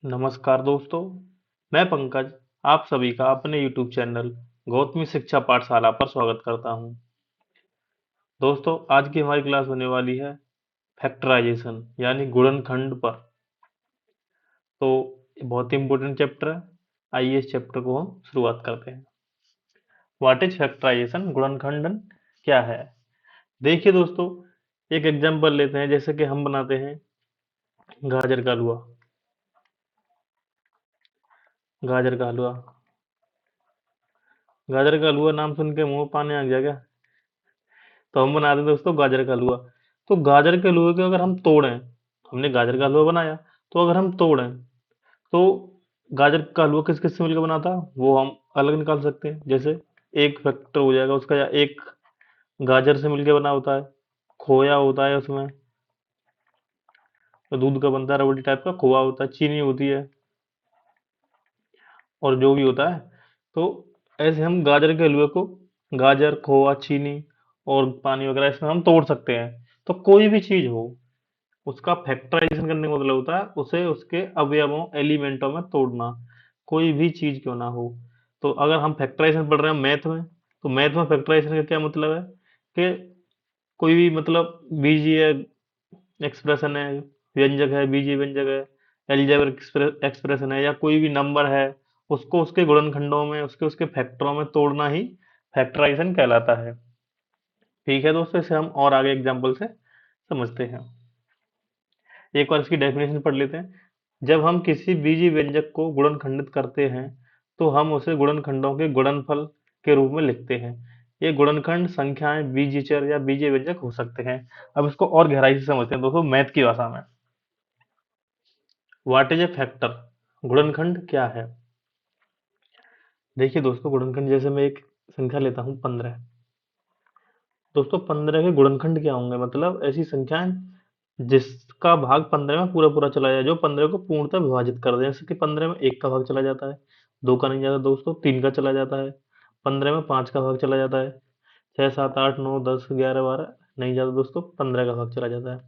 नमस्कार दोस्तों, मैं पंकज आप सभी का अपने YouTube चैनल गौतमी शिक्षा पाठशाला पर स्वागत करता हूं। दोस्तों, आज की हमारी क्लास होने वाली है फैक्टराइजेशन यानी गुणनखंड पर। तो ये बहुत ही इंपॉर्टेंट चैप्टर है। आइए इस चैप्टर को हम शुरुआत करते हैं। व्हाट इज फैक्टराइजेशन, गुणनखंडन क्या है? देखिए दोस्तों, एक एग्जांपल लेते हैं, जैसे कि हम बनाते हैं गाजर का हलवा। गाजर का हलवा, गाजर का हलवा नाम सुन के मुंह में पानी आ गया क्या? तो हम बनाते हैं दोस्तों गाजर का हलवा। तो गाजर के हलवे को अगर हम तोड़ें, हमने गाजर का हलवा बनाया, तो अगर हम तोड़ें तो गाजर का हलवा किस किस से मिलकर बना था वो हम अलग निकाल सकते हैं। जैसे एक फैक्टर हो जाएगा उसका, या एक गाजर से मिलकर बना होता है, खोया होता है उसमें, तो दूध का बनता है, रबड़ी टाइप का खोआ होता है, चीनी होती है, और जो भी होता है। तो ऐसे हम गाजर के हलवे को गाजर, खोआ, चीनी और पानी वगैरह इसमें हम तोड़ सकते हैं। तो कोई भी चीज हो, उसका फैक्टराइजेशन करने का मतलब होता है उसे उसके अवयवों, एलिमेंटों में तोड़ना, कोई भी चीज क्यों ना हो। तो अगर हम फैक्टराइजेशन पढ़ रहे हैं मैथ में, तो मैथ में फैक्टराइजेशन का क्या मतलब है कि कोई भी मतलब बीजीय एक्सप्रेशन है, व्यंजक है, बीजीय व्यंजक है, अलजेब्रिक एक्सप्रेशन है, या कोई भी नंबर है, उसको उसके गुणनखंडों में, उसके उसके फैक्टरों में तोड़ना ही फैक्टराइजेशन कहलाता है। ठीक है दोस्तों, इसे हम और आगे एग्जाम्पल से समझते हैं। एक बार इसकी डेफिनेशन पढ़ लेते हैं। जब हम किसी बीजीय व्यंजक को गुणनखंडित करते हैं, तो हम उसे गुणनखंडों के गुणनफल के रूप में लिखते हैं। ये गुणनखंड संख्याएं, बीजीय चर या बीजीय व्यंजक हो सकते हैं। अब इसको और गहराई से समझते हैं दोस्तों मैथ की भाषा में। व्हाट इज ए फैक्टर, गुणनखंड क्या है? देखिए दोस्तों, गुणनखंड जैसे मैं एक संख्या लेता हूँ 15। दोस्तों 15 के गुणनखंड क्या होंगे? मतलब ऐसी संख्याएं जिसका भाग 15 में पूरा पूरा चला जाए, जो 15 को पूर्णतः विभाजित कर दे। जैसे कि 15 में एक का भाग चला जाता है, दो का नहीं जाता दोस्तों, तीन का चला जाता है। 15 में पांच का भाग चला जाता है, छह, सात, आठ, नौ, 10, 11, 12 नहीं जाता दोस्तों, 15 का भाग चला जाता है।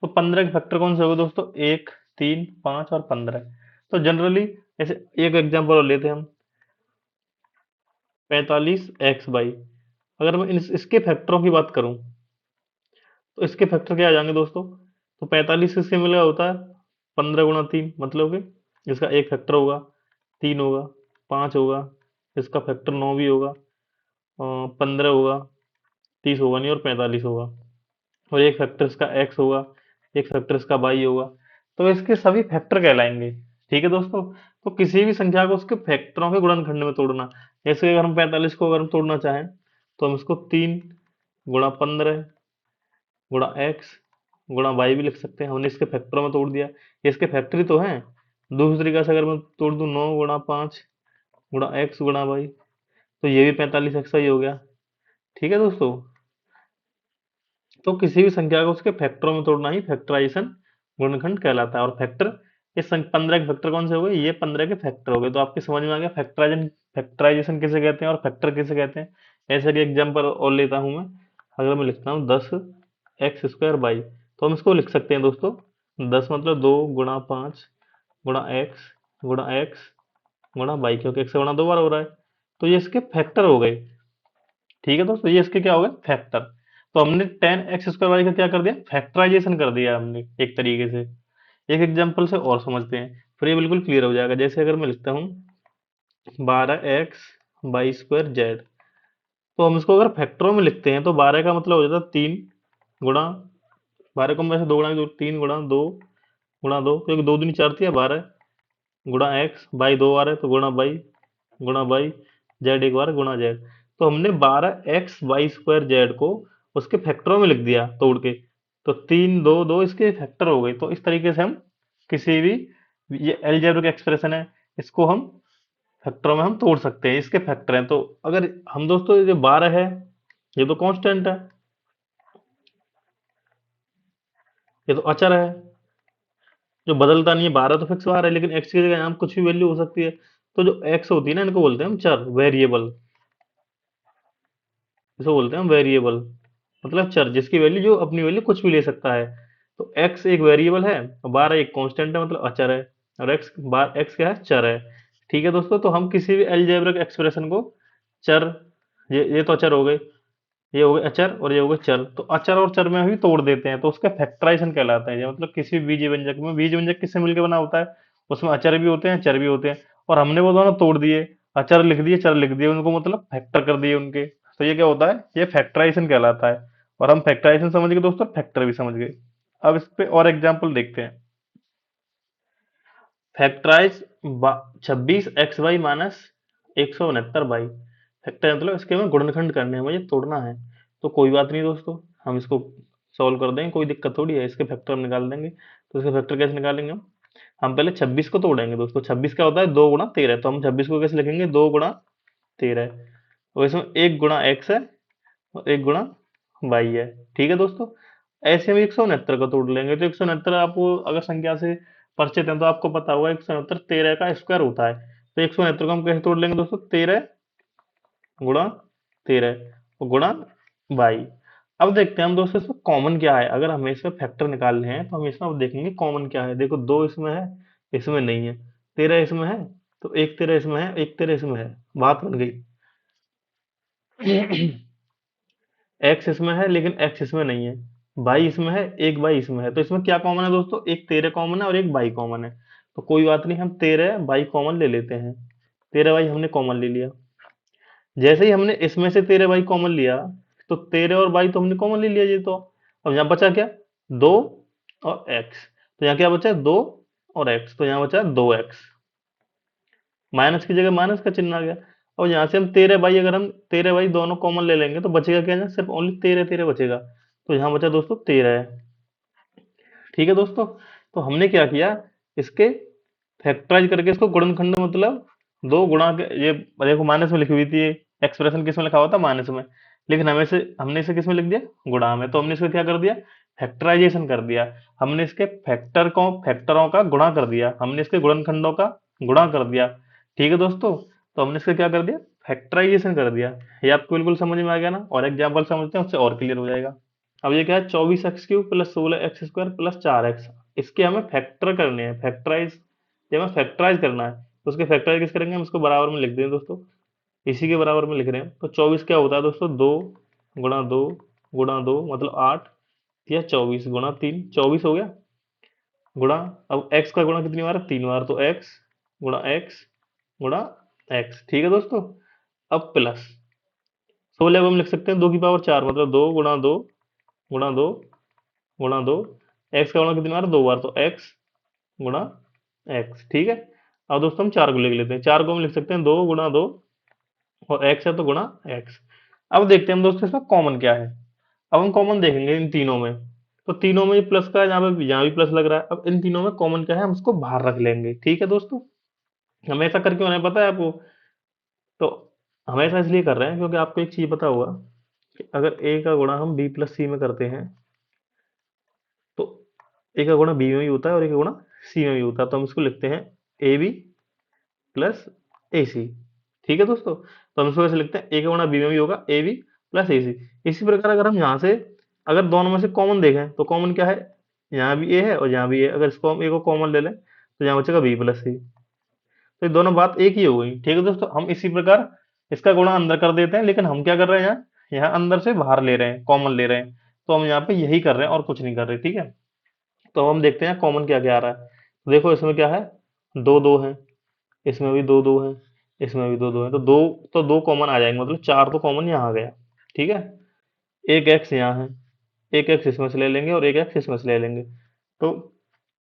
तो 15 के फैक्टर कौन से हो गए दोस्तों? एक, तीन, पांच और 15। तो जनरली ऐसे एक एग्जाम्पल और लेते हैं हम, 45x/। अगर मैं इसके फैक्टरों की बात करूं, तो इसके फैक्टर क्या आ जाएंगे दोस्तों? तो 45 किससे मिला होता है? 15 × 3, मतलब कि इसका एक फैक्टर होगा, 3 होगा, 5 होगा, इसका फैक्टर 9 भी होगा, 15 होगा, 30 होगा नहीं, और 45 होगा, और एक फैक्टर इसका एक्स होगा, एक फैक्टर इसका वाई होगा। तो इसके सभी फैक्टर कहलाएंगे। ठीक है दोस्तों। तो किसी भी संख्या को उसके फैक्टरों के गुणनखंड में तोड़ना, जैसे अगर हम 45 को अगर हम तोड़ना चाहें, तो हम इसको 3 × 15 × एक्स × वाई भी लिख सकते हैं। हमने इसके फैक्टरों में तोड़ दिया, ये इसके फैक्टर ही तो हैं। दूसरी तरीके से अगर मैं तोड़ दूं, 9 × 5 × एक्स × वाई, तो ये भी 45 एक्स ही हो गया। ठीक है दोस्तों। तो किसी भी संख्या को उसके फैक्टरों में तोड़ना ही फैक्टराइजेशन गुणनखंड कहलाता है। और फैक्टर, ये 15 के फैक्टर कौन से हो गए? ये 15 के फैक्टर हो गए। तो आपके समझ में आ गया फैक्टराइजेशन, फैक्टराइजेशन किसे कहते हैं और फैक्टर किसे कहते हैं। ऐसे कि एग्जाम्पल और लेता हूं मैं। अगर मैं लिखता हूँ 10x² तो हम इसको लिख सकते हैं दोस्तों, 10 मतलब 2 × 5 × x × x × वाई, क्योंकि x से गुणा 2 बार हो रहा है। तो ये इसके फैक्टर हो गए। ठीक है दोस्तों, ये इसके क्या हो गए? फैक्टर। तो हमने 10x² का क्या कर दिया? फैक्टराइजेशन कर दिया हमने एक तरीके से। एक एग्जांपल से और समझते हैं, फिर ये बिल्कुल क्लियर हो जाएगा। जैसे अगर मैं लिखता हूँ 12x/² तो हम इसको अगर फैक्टरों में लिखते हैं, तो 12 का मतलब हो जाता है 3 गुणा, 12 को हम वैसे 2 गुणा 3 × 2 × 2, क्योंकि 2 दूनी 4 थी, 12 गुणा एक्स, बाई 2 बार है तो गुणा बाई जेड एक बार गुणा जेड। तो हमने 12x/² को उसके फैक्टरों में लिख दिया तोड़ के। तो 3 2 2 इसके फैक्टर हो गए। तो इस तरीके से हम किसी भी, ये अलजेब्रिक एक्सप्रेशन है, इसको हम फैक्टरों में हम तोड़ सकते हैं, इसके फैक्टर हैं। तो अगर हम दोस्तों, ये 12 है, ये तो कांस्टेंट है, ये तो अचर है, जो बदलता नहीं है। 12 तो फिक्स बार है, लेकिन एक्स की जगह यहाँ कुछ भी वैल्यू हो सकती है। तो जो एक्स होती है ना, इनको बोलते हैं हम चर, वेरिएबल। इसको बोलते हैं हम वेरिएबल, मतलब चर, जिसकी वैल्यू, जो अपनी वैल्यू कुछ भी ले सकता है। तो एक्स एक वेरिएबल है और 12 एक कांस्टेंट है, मतलब अचर है। और एक्स बार एक्स क्या है, चर है। ठीक है दोस्तों, तो हम किसी भी अलजेब्रिक एक्सप्रेशन को चर, ये तो अचर हो गए, ये हो गए अचर और ये हो गए चर, तो अचर और चर में भी तोड़ देते हैं तो उसका फैक्टराइजेशन कहलाता है। ये मतलब किसी भी बीज व्यंजक में, बीज व्यंजक किससे मिलकर बना होता है, उसमें अचर भी होते हैं चर भी होते हैं, और हमने वो दोनों तोड़ दिए, अचर लिख दिए चर लिख दिए, उनको मतलब फैक्टर कर दिए उनके, तो ये क्या होता है, ये फैक्टराइजेशन कहलाता है। और हम फैक्टराइजेशन समझ गए दोस्तों, फैक्टर भी समझ गए। अब इस पे और एग्जाम्पल देखते हैं। फैक्टराइज 26x/-169 फैक्टर मतलब इसके में गुणनखंड करने हैं, मुझे तोड़ना है। तो कोई बात नहीं दोस्तों, हम इसको सॉल्व कर देंगे, कोई दिक्कत थोड़ी है, इसके फैक्टर हम निकाल देंगे। तो इसके फैक्टर कैसे निकालेंगे हम पहले 26 को तोड़ेंगे दोस्तों। 26 क्या होता है, 2 गुणा 13, तो हम 26 को कैसे लिखेंगे, 2 गुणा 13, और इसमें 1 गुणा x है और 1 गुणा y है। ठीक है दोस्तों, ऐसे हम 169 को तोड़ लेंगे। तो 169 आपको अगर संख्या से परिचित है तो आपको पता होगा 169 13 का स्क्वायर होता है। तो 169 को हम कैसे तोड़ लेंगे दोस्तों, 13 गुणा 13 गुणा बाई। अब देखते हैं हम दोस्तों इसमें कॉमन क्या है। अगर हमें इसमें फैक्टर निकालने हैं तो हम इसमें अब देखेंगे कॉमन क्या है। देखो 2 इसमें है, इसमें नहीं है, 13 इसमें है, तो 1 13 इसमें है, 1 13 इसमें है, बात बन गई। एक्स इसमें है लेकिन एक्स इसमें नहीं है, बाई इसमें है, एक बाई इसमें है, तो इसमें क्या कॉमन है दोस्तों, एक 13 कॉमन है और एक बाई कॉमन है। तो कोई बात नहीं, हम 13 बाई कॉमन ले लेते हैं। 13 बाई हमने कॉमन ले लिया। जैसे ही हमने इसमें से 13 बाई कॉमन लिया, तो 13 और बाई तो हमने कॉमन ले लिया ये तो। अब यहाँ बचा क्या, 2 और एक्स, तो यहाँ क्या बचा, 2 और एक्स, तो यहाँ बचा 2x, माइनस की जगह माइनस का चिन्ह आ गया। और यहाँ से हम 13 बाई, अगर हम 13 बाई दोनों कॉमन ले लेंगे तो बचेगा क्या, यहाँ सिर्फ ओनली 13 13 बचेगा, तो यहाँ बचा दोस्तों 13 है। ठीक है दोस्तों, तो हमने क्या किया, इसके फैक्टराइज करके इसको गुणनखंड मतलब 2 गुणा के, ये देखो माइनस में लिखी हुई थी, एक्सप्रेशन किस में लिखा हुआ था, माइनस में, लेकिन हमें से हमने इसे किस में लिख दिया, गुणा में, तो हमने इसको क्या कर दिया, फैक्टराइजेशन कर दिया। हमने इसके फैक्टरों का गुणा कर दिया, हमने इसके गुणनखंडों का गुणा कर दिया। ठीक है दोस्तों, तो हमने इसका क्या कर दिया, फैक्टराइजेशन कर दिया। ये आपको बिल्कुल समझ में आ गया ना, और एग्जाम्पल समझते हैं उससे और क्लियर हो जाएगा। अब ये क्या है, 24x³ plus 16x² plus 4x, इसके हमें फैक्टर करने हैं, फैक्टराइज, ये हमें फैक्टराइज करना है। तो उसके फैक्टराइज किस करेंगे, हम इसको बराबर में लिख देंगे दोस्तों, इसी के बराबर में लिख रहे हैं। तो 24 क्या होता है दोस्तों, 2 गुणा 2 मतलब 8, या 24 गुणा 3 24 हो गया, गुणा, अब x का गुणा कितनी बार है, 3 बार, तो x गुणा x। ठीक है दोस्तों, अब प्लस 16 को हम लिख सकते हैं 2 की पावर 4, मतलब 2 गुणा 2 एक्स का गुणा कितनी बार, 2 बार, तो x गुणा x। ठीक है, अब दोस्तों हम 4 को लिख लेते हैं, 4 को हम लिख सकते हैं 2 गुणा 2, और x है तो गुणा x। अब देखते हैं हम दोस्तों इसमें कॉमन क्या है। अब हम कॉमन देखेंगे इन तीनों में, तो तीनों में ये प्लस का है, यहाँ भी प्लस लग रहा है। अब इन तीनों में कॉमन क्या है, हम उसको बाहर रख लेंगे। ठीक है दोस्तों, हमेशा करके उन्हें पता है आपको, तो हमेशा इसलिए कर रहे हैं क्योंकि आपको एक चीज पता होगा कि अगर a का गुणा हम b प्लस सी में करते हैं, तो a का गुणा b में भी होता है और a का गुणा c में भी होता है, तो हम इसको लिखते हैं ए बी प्लस ए सी। ठीक है दोस्तों, तो हम इसको ऐसे लिखते हैं, ए का गुणा बी में भी होगा, ए बी प्लस ए सी। इसी प्रकार अगर हम यहाँ से, अगर दोनों में से कॉमन देखें तो कॉमन क्या है, यहाँ भी ए है और यहाँ भी ए, अगर इसको हम ए को कॉमन ले लें तो यहाँ बचेगा बी प्लस सी। तो ये दोनों बात एक ही हो गई। ठीक है दोस्तों, हम इसी प्रकार इसका गुणा अंदर कर देते हैं, लेकिन हम क्या कर रहे हैं, यहाँ यहाँ अंदर से बाहर ले रहे हैं, कॉमन ले रहे हैं, तो हम यहाँ पे यही कर रहे हैं और कुछ नहीं कर रहे। ठीक है, तो हम देखते हैं कॉमन क्या क्या आ रहा है। देखो इसमें क्या है, 2 2 है, इसमें भी 2 2 है, इसमें भी 2 2 है, तो दो कॉमन आ जाएंगे, मतलब 4 तो कॉमन यहाँ आ गया। ठीक है, एक एक्स यहाँ है, एक एक्स इसमें से ले लेंगे और एक एक्स इसमें से ले लेंगे, तो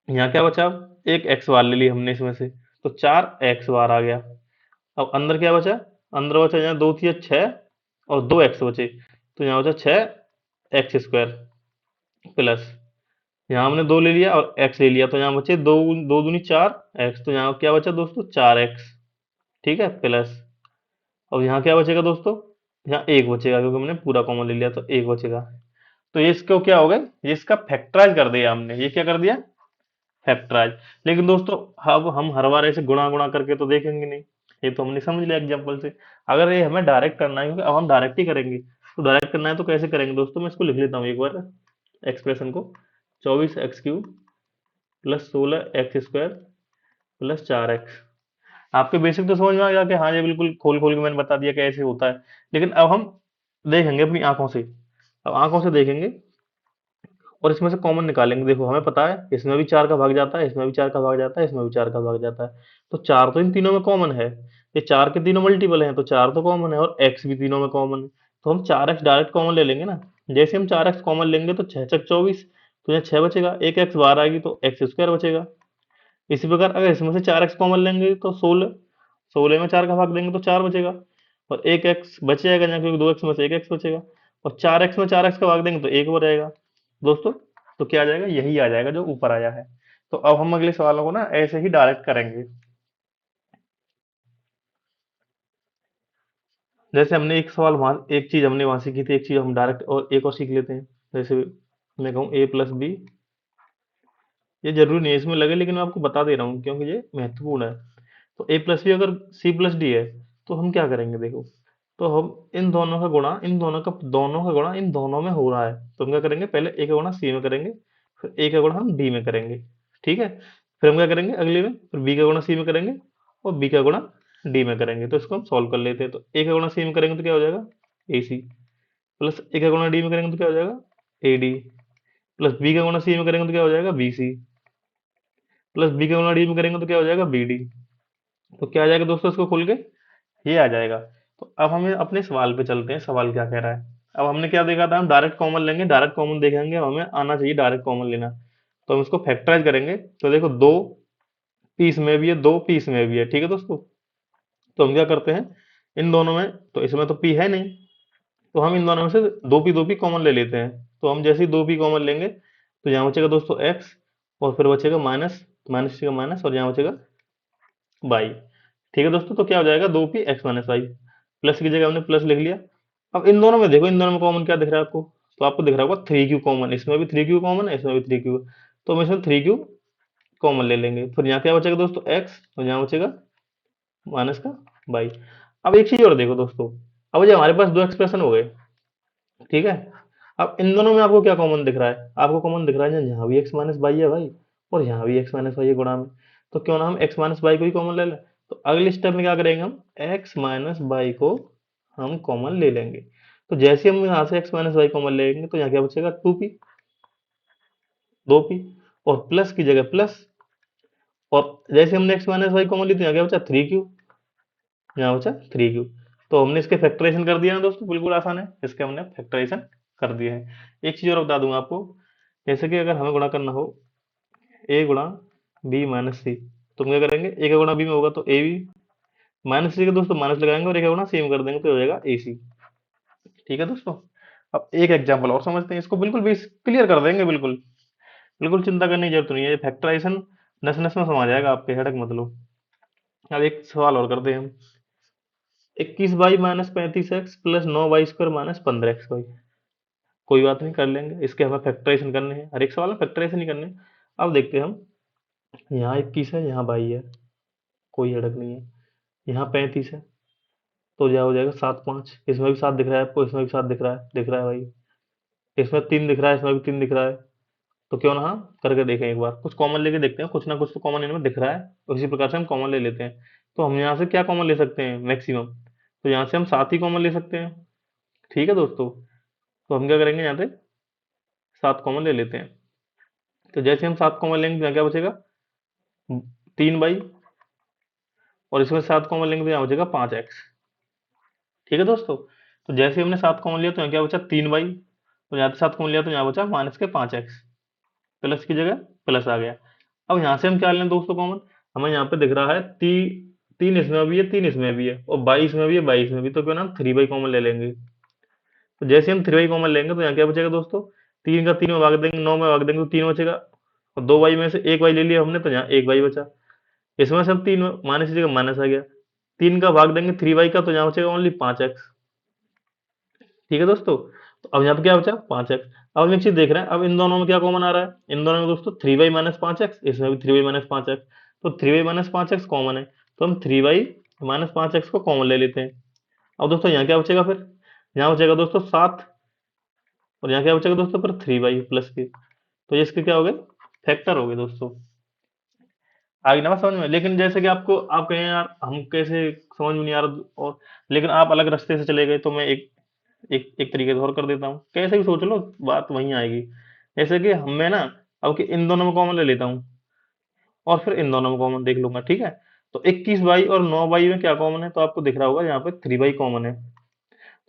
यहाँ क्या बचा, अब एक एक्स बार ले ली हमने इसमें से, तो 4 एक्स बार आ गया। अब अंदर क्या बचा, अंदर बचा यहाँ 2 3 6 और 2 एक्स बचे, तो यहाँ बचा 6 एक्स² प्लस, यहाँ हमने 2 ले लिया और एक्स ले लिया, तो यहाँ बचे 2 2 दूनी 4 एक्स, तो यहाँ क्या बचा दोस्तों, 4 एक्स। ठीक है, प्लस, अब यहाँ क्या बचेगा दोस्तों, यहाँ एक बचेगा क्योंकि हमने पूरा कॉमन ले लिया, तो एक बचेगा। तो ये इसको क्या हो गया, ये इसका फैक्टराइज कर दिया हमने, ये क्या कर दिया, फैक्टराइज। लेकिन दोस्तों अब हम हर बार ऐसे गुणा गुणा करके तो देखेंगे नहीं, ये तो हमने समझ लिया एग्जाम्पल से। अगर ये हमें डायरेक्ट करना है, क्योंकि अब हम डायरेक्ट ही करेंगे, तो डायरेक्ट करना है तो कैसे करेंगे दोस्तों, मैं इसको लिख लेता हूँ एक बार एक्सप्रेशन को, 24x³ plus 16x² plus 4x। आपके बेसिक तो समझ में आ गया कि हाँ ये बिल्कुल खोल खोल के मैंने बता दिया कैसे होता है। लेकिन अब हम देखेंगे अपनी आंखों से। अब आंखों से देखेंगे और इसमें से कॉमन निकालेंगे। देखो हमें पता है इसमें भी 4 का भाग जाता है, इसमें भी 4 का भाग जाता है, इसमें भी 4 का भाग जाता है। तो 4 तो इन तीनों में कॉमन है। ये 4 के तीनों मल्टीपल हैं तो 4 तो कॉमन है और x भी तीनों में कॉमन है। तो हम 4x डायरेक्ट कॉमन ले लेंगे ना। जैसे हम 4x कॉमन लेंगे तो 6 छक 24, तो यहाँ 6 बचेगा, एक x बाहर आएगी तो एक्स स्क्वायर बचेगा। इसी प्रकार अगर इसमें से 4x कॉमन लेंगे तो 16, 16 में 4 का भाग देंगे तो 4 बचेगा और एक एक्स बच जाएगा यहाँ, क्योंकि 2x में से एक एक्स बचेगा। और 4x में 4x का भाग देंगे तो एक हो जाएगा दोस्तों। तो क्या आ जाएगा, यही आ जाएगा जो ऊपर आया है। तो अब हम अगले सवालों को ना ऐसे ही डायरेक्ट करेंगे। जैसे हमने एक सवाल वहां, एक चीज हमने वहां सीखी थी, एक चीज हम डायरेक्ट और एक और सीख लेते हैं। जैसे मैं कहूँ a प्लस बी, ये जरूरी नहीं है इसमें लगे, लेकिन मैं आपको बता दे रहा हूँ क्योंकि ये महत्वपूर्ण है। तो ए प्लस बी अगर सी प्लस डी है तो हम क्या करेंगे देखो। तो हम इन दोनों का गुणा, इन दोनों का गुणा इन दोनों में हो रहा है, तो हम क्या करेंगे, पहले ए का गुणा सी में करेंगे, फिर ए का गुणा हम डी में करेंगे। ठीक है। फिर हम क्या करेंगे अगले में, फिर बी का गुणा सी में करेंगे और बी का गुणा डी में करेंगे। तो इसको हम सॉल्व कर लेते हैं। तो ए का गुणा सी में करेंगे तो क्या हो जाएगा, ए सी, प्लस ए का गुणा डी में करेंगे तो क्या हो जाएगा, ए डी, प्लस बी का गुणा सी में करेंगे तो क्या हो जाएगा, बी सी, प्लस बी का गुणा डी में करेंगे तो क्या हो जाएगा, बी डी। तो क्या आ जाएगा दोस्तों इसको खोल के, ये आ जाएगा। तो अब हमें अपने सवाल पे चलते हैं, सवाल क्या कह रहा है। अब हमने क्या देखा था, हम डायरेक्ट कॉमन लेंगे, डायरेक्ट कॉमन देखेंगे, हमें आना चाहिए डायरेक्ट कॉमन लेना। तो हम इसको फैक्टराइज करेंगे। तो देखो दो पीस में भी है, दो पीस में भी है, ठीक है दोस्तों। तो हम क्या करते हैं, इन दोनों में, तो इसमें तो पी है नहीं, तो हम इन दोनों में से दो पी कॉमन ले लेते हैं। तो हम जैसे ही दो पी कॉमन लेंगे तो यहाँ बचेगा दोस्तों एक्स, और फिर बचेगा माइनस, माइनस का माइनस, और यहाँ बचेगा बाई। ठीक है दोस्तों। तो क्या हो जाएगा, दो p x minus y, plus की जगह हमने प्लस लिख लिया। अब इन दोनों में देखो, इन दोनों में कॉमन क्या दिख रहा है आपको, तो आपको दिख रहा होगा थ्री क्यू कॉमन, इसमें भी थ्री क्यू कॉमन है, इसमें भी थ्री क्यू। तो हम इसमें थ्री क्यू कॉमन ले लेंगे। फिर यहाँ क्या बचेगा दोस्तों, एक्स, और यहाँ बचेगा माइनस का बाई। अब एक चीज और देखो दोस्तों, अब ये हमारे पास दो एक्सप्रेशन हो गए, ठीक है। अब इन दोनों में आपको क्या कॉमन दिख रहा है, आपको कॉमन दिख रहा है यहाँ भी एक्स माइनस बाई है भाई, और यहाँ भी एक्स माइनस बाई है गुणा में। तो क्यों ना हम एक्स माइनस बाई को ही कॉमन ले लें। तो अगले स्टेप में क्या करेंगे, हम एक्स माइनस बाई को हम कॉमन ले लेंगे। तो जैसे हम यहाँ से एक्स माइनस बाई कॉमन लेंगे तो यहाँ क्या बचेगा, टू पी, दो पी, और प्लस की जगह प्लस, और जैसे हमने एक्स माइनस बाई कॉमन ली तो यहाँ क्या बचा, थ्री क्यू, यहाँ बचा थ्री क्यू। तो हमने इसके फैक्टराइजेशन कर दिया ना दोस्तों, बिल्कुल आसान है, इसके हमने फैक्टराइजेशन कर दिया है। एक चीज और बता दूंगा आपको, जैसे कि अगर हमें गुणा करना हो ए गुणा बी माइनस सी, तो हम क्या करेंगे, ए का गुणा बी में होगा तो ए बी, माइनस सी का दोस्तों माइनस लगाएंगे और ए का गुणा सी में कर देंगे तो हो जाएगा ए सी। ठीक है दोस्तों। अब एक एग्जांपल और समझते हैं, इसको बिल्कुल भी क्लियर कर देंगे, बिल्कुल बिल्कुल चिंता करने की जरूरत नहीं है, ये फैक्टराइजेशन नस नस में समा जाएगा आपके, हेडक मत लो। अब एक सवाल और करते हैं हम, 21 y minus 35x plus 9 y square minus 15 x y. कोई बात नहीं, कर लेंगे, इसके हमें फैक्टराइजेशन करने हैं, हर एक सवाल में फैक्टराइजेशन ही करने हैं। अब देखते हैं हम, यहाँ 21 है, यहाँ बाई है, कोई हड़क नहीं है, यहाँ 35 है, तो क्या हो जाएगा, सात पाँच, इसमें भी सात दिख रहा है आपको, इसमें भी सात दिख रहा है, दिख रहा है भाई, इसमें तीन दिख रहा है, इसमें भी तीन दिख रहा है। तो क्यों ना हम करके देखें एक बार, कुछ कॉमन लेके देखते हैं, कुछ ना कुछ तो कॉमन इनमें दिख रहा है, उसी प्रकार से हम कॉमन ले लेते हैं। तो हम यहाँ से क्या कॉमन ले सकते हैं मैक्सिमम, तो यहाँ से हम सात ही कॉमन ले सकते हैं। ठीक है दोस्तों। तो हम क्या करेंगे, यहाँ से सात कॉमन ले लेते हैं। तो जैसे हम सात कॉमन लेंगे तो यहाँ क्या बचेगा, तीन बाई, और इसमें सात कॉमन लेंगे तो यहाँ बचेगा पाँच एक्स। ठीक है दोस्तों। तो जैसे हमने सात कॉमन लिया तो यहाँ क्या बचा, तीन बाई, तो यहाँ पे सात कॉमन लिया तो यहाँ बचा माइनस के पाँच एक्स, प्लस की जगह प्लस आ गया। अब यहाँ से हम क्या लें दोस्तों कॉमन, हमें यहाँ पे दिख रहा है तीन इसमें भी है, तीन इसमें भी है, और बाईस में भी है, बाईस में भी, तो क्यों ना थ्री बाई कॉमन ले लेंगे। तो जैसे हम थ्री बाई कॉमन लेंगे तो यहाँ क्या बचेगा दोस्तों, तीन का तीन में भाग देंगे, नौ में भाग देंगे तो तीन बचेगा, और दो बाई में से एक बाई ले लिया हमने तो यहाँ एक बाई बचा। इसमें से हम तीन माइनस की जगह माइनस आ गया, तीन का भाग देंगे थ्री बाई का तो यहाँ बचेगा ओनली पाँच एक्स। ठीक है दोस्तों। तो अब यहाँ पे क्या बचा, पाँच एक्स। अब हम एक चीज देख रहे हैं, अब इन दोनों में क्या कॉमन आ रहा है, इन दोनों में दोस्तों थ्री बाई माइनस पाँच एक्स, इसमें भी थ्री बाई माइनस पाँच एक्स। तो थ्री बाई माइनस पाँच एक्स कॉमन है, तो हम थ्री बाई माइनस पाँच एक्स को कॉमन ले लेते हैं। अब दोस्तों यहाँ क्या बचेगा, फिर यहाँ बचेगा दोस्तों सात, और यहाँ क्या बचेगा दोस्तों, फिर थ्री बाई प्लस के, तो ये इसके क्या हो गए, फैक्टर हो गए दोस्तों। आ गई ना बात समझ में? लेकिन जैसे कि आपको आप कहें यार हम कैसे, समझ में नहीं आ रहा, और लेकिन आप अलग रास्ते से चले गए, तो मैं एक एक एक तरीके से और कर देता हूँ, कैसे भी सोच लो बात वहीं आएगी। जैसे कि हम मैं ना अब कि इन दोनों में कॉमन ले लेता हूँ, और फिर इन दोनों में कॉमन देख लूंगा, ठीक है। तो 21 बाई और 9 बाई में क्या कॉमन है, तो आपको दिख रहा होगा यहाँ पे 3 बाई कॉमन है।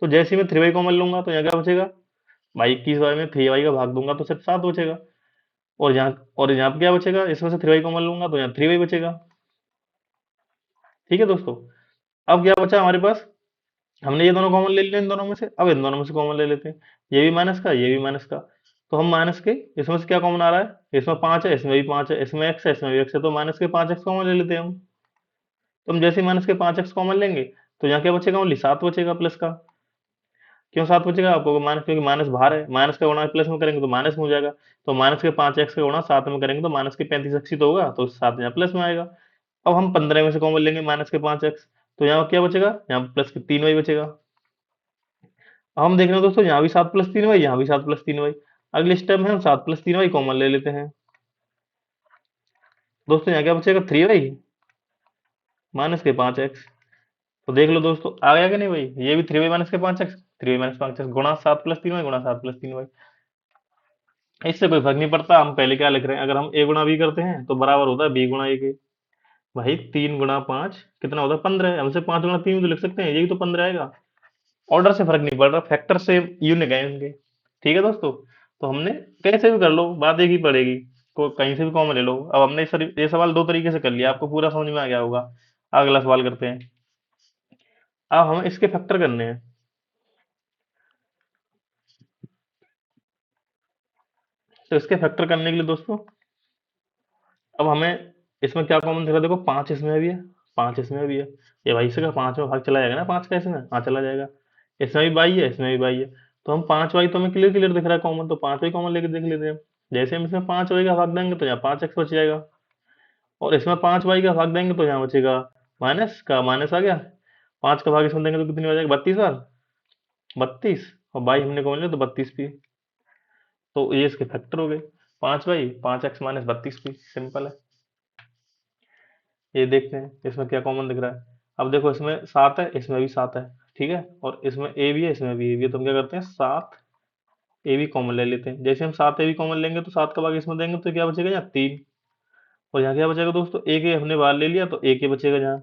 तो जैसे ही मैं 3 बाई कॉमन लूंगा तो यहाँ क्या बचेगा, भाई 21 बाई में 3 बाई का भाग दूंगा तो सिर्फ 7 बचेगा। और यहाँ पे क्या बचेगा, इसमें से 3 बाई कॉमन लूंगा तो यहाँ 3 बाई बचेगा। ठीक है दोस्तों। अब क्या बचा हमारे पास, हमने ये दोनों कॉमन ले लिए इन दोनों में से, अब इन दोनों में से कॉमन ले लेते हैं। ये भी माइनस का, ये भी माइनस का। तो हम माइनस के, इसमें से क्या कॉमन आ रहा है, इसमें 5 है, इसमें भी 5 है, इसमें x है, इसमें भी x है, तो माइनस के 5x कॉमन ले लेते हैं हम। तो हम जैसे ही माइनस के 5x कॉमन लेंगे, तो यहाँ क्या बचेगा, ओनली 7 बचेगा प्लस का। क्यों 7 बचेगा आपको, माइनस, क्योंकि माइनस बाहर है, माइनस का गुणा प्लस में करेंगे तो माइनस में हो जाएगा। तो माइनस के 5x का गुणा 7 में करेंगे तो माइनस के 35x ही तो होगा, तो 7 यहाँ प्लस में आएगा। अब हम 15 में से कॉमन लेंगे माइनस के 5x, तो यहाँ क्या बचेगा, यहाँ प्लस के 3y बचेगा। अब हम देख रहे हैं दोस्तों, यहाँ भी 7 + 3y, यहाँ भी 7 + 3y। अगले स्टेप में हम 7 + 3y कॉमन ले लेते हैं। दोस्तों यहाँ क्या बचेगा, 3y माइनस के 5x। तो देख लो दोस्तों आ गया कि नहीं भाई, ये भी 3y माइनस के 5x, 3y माइनस 5x गुणा 7 + 3y गुणा 7 + 3y। इससे कोई फर्क नहीं पड़ता हम पहले क्या लिख रहे हैं, अगर हम a गुणा b करते हैं तो बराबर होता है b गुणा a के। भाई 3 × 5 कितना होता है, 15 है। हमसे 5 × 3 भी तो लिख सकते हैं, यही तो 15 आएगा। ऑर्डर से फर्क नहीं पड़ रहा, फैक्टर से यूनिक है उनके। ठीक है दोस्तों। तो हमने कैसे भी कर लो, बात एक ही पड़ेगी, को कहीं से भी कॉमन ले लो। अब हमने ये सवाल दो तरीके से कर लिया, आपको पूरा समझ में आ गया होगा। अगला सवाल करते हैं। अब हमें इसके फैक्टर करने हैं। तो इसके फैक्टर करने के लिए दोस्तों, अब हमें इसमें क्या कॉमन दिख रहा है, देखो 5 इसमें भी है, 5 इसमें भी है। ये भाई से का 5 में भाग चला जाएगा ना, 5 का इसमें, हाँ चला जाएगा। इसमें भी बाई है, इसमें भी बाई है। तो हम 5 वाई तो हमें क्लियर क्लियर दिख रहा है कॉमन, तो 5 वाई कॉमन लेके देख लेते हैं। जैसे हम इसमें 5 वाई का भाग देंगे तो यहाँ 5x बच जाएगा, और इसमें 5 वाई का भाग देंगे तो यहाँ बचेगा माइनस का माइनस आ गया। 5 का भाग इसमें देंगे तो कितनी हो जाएगी, 32 बार, 32, और बाई हमने कॉमन लिया तो 32 भी। तो ये इसके फैक्टर हो गए, 5 बाई 5x माइनस 32 भी, सिंपल है। ये देखते हैं इसमें क्या कॉमन दिख रहा है। अब देखो इसमें 7 है, इसमें भी 7 है, ठीक है, और इसमें ए भी है, इसमें भी ए भी है, तो हम क्या करते हैं 7 ए भी कॉमन ले लेते हैं। जैसे हम 7 ए भी कॉमन लेंगे तो 7 का भाग इसमें देंगे तो क्या बचेगा, यहाँ 3। और यहाँ क्या बचेगा दोस्तों, ए के हमने बाहर ले लिया तो ए के बचेगा, यहाँ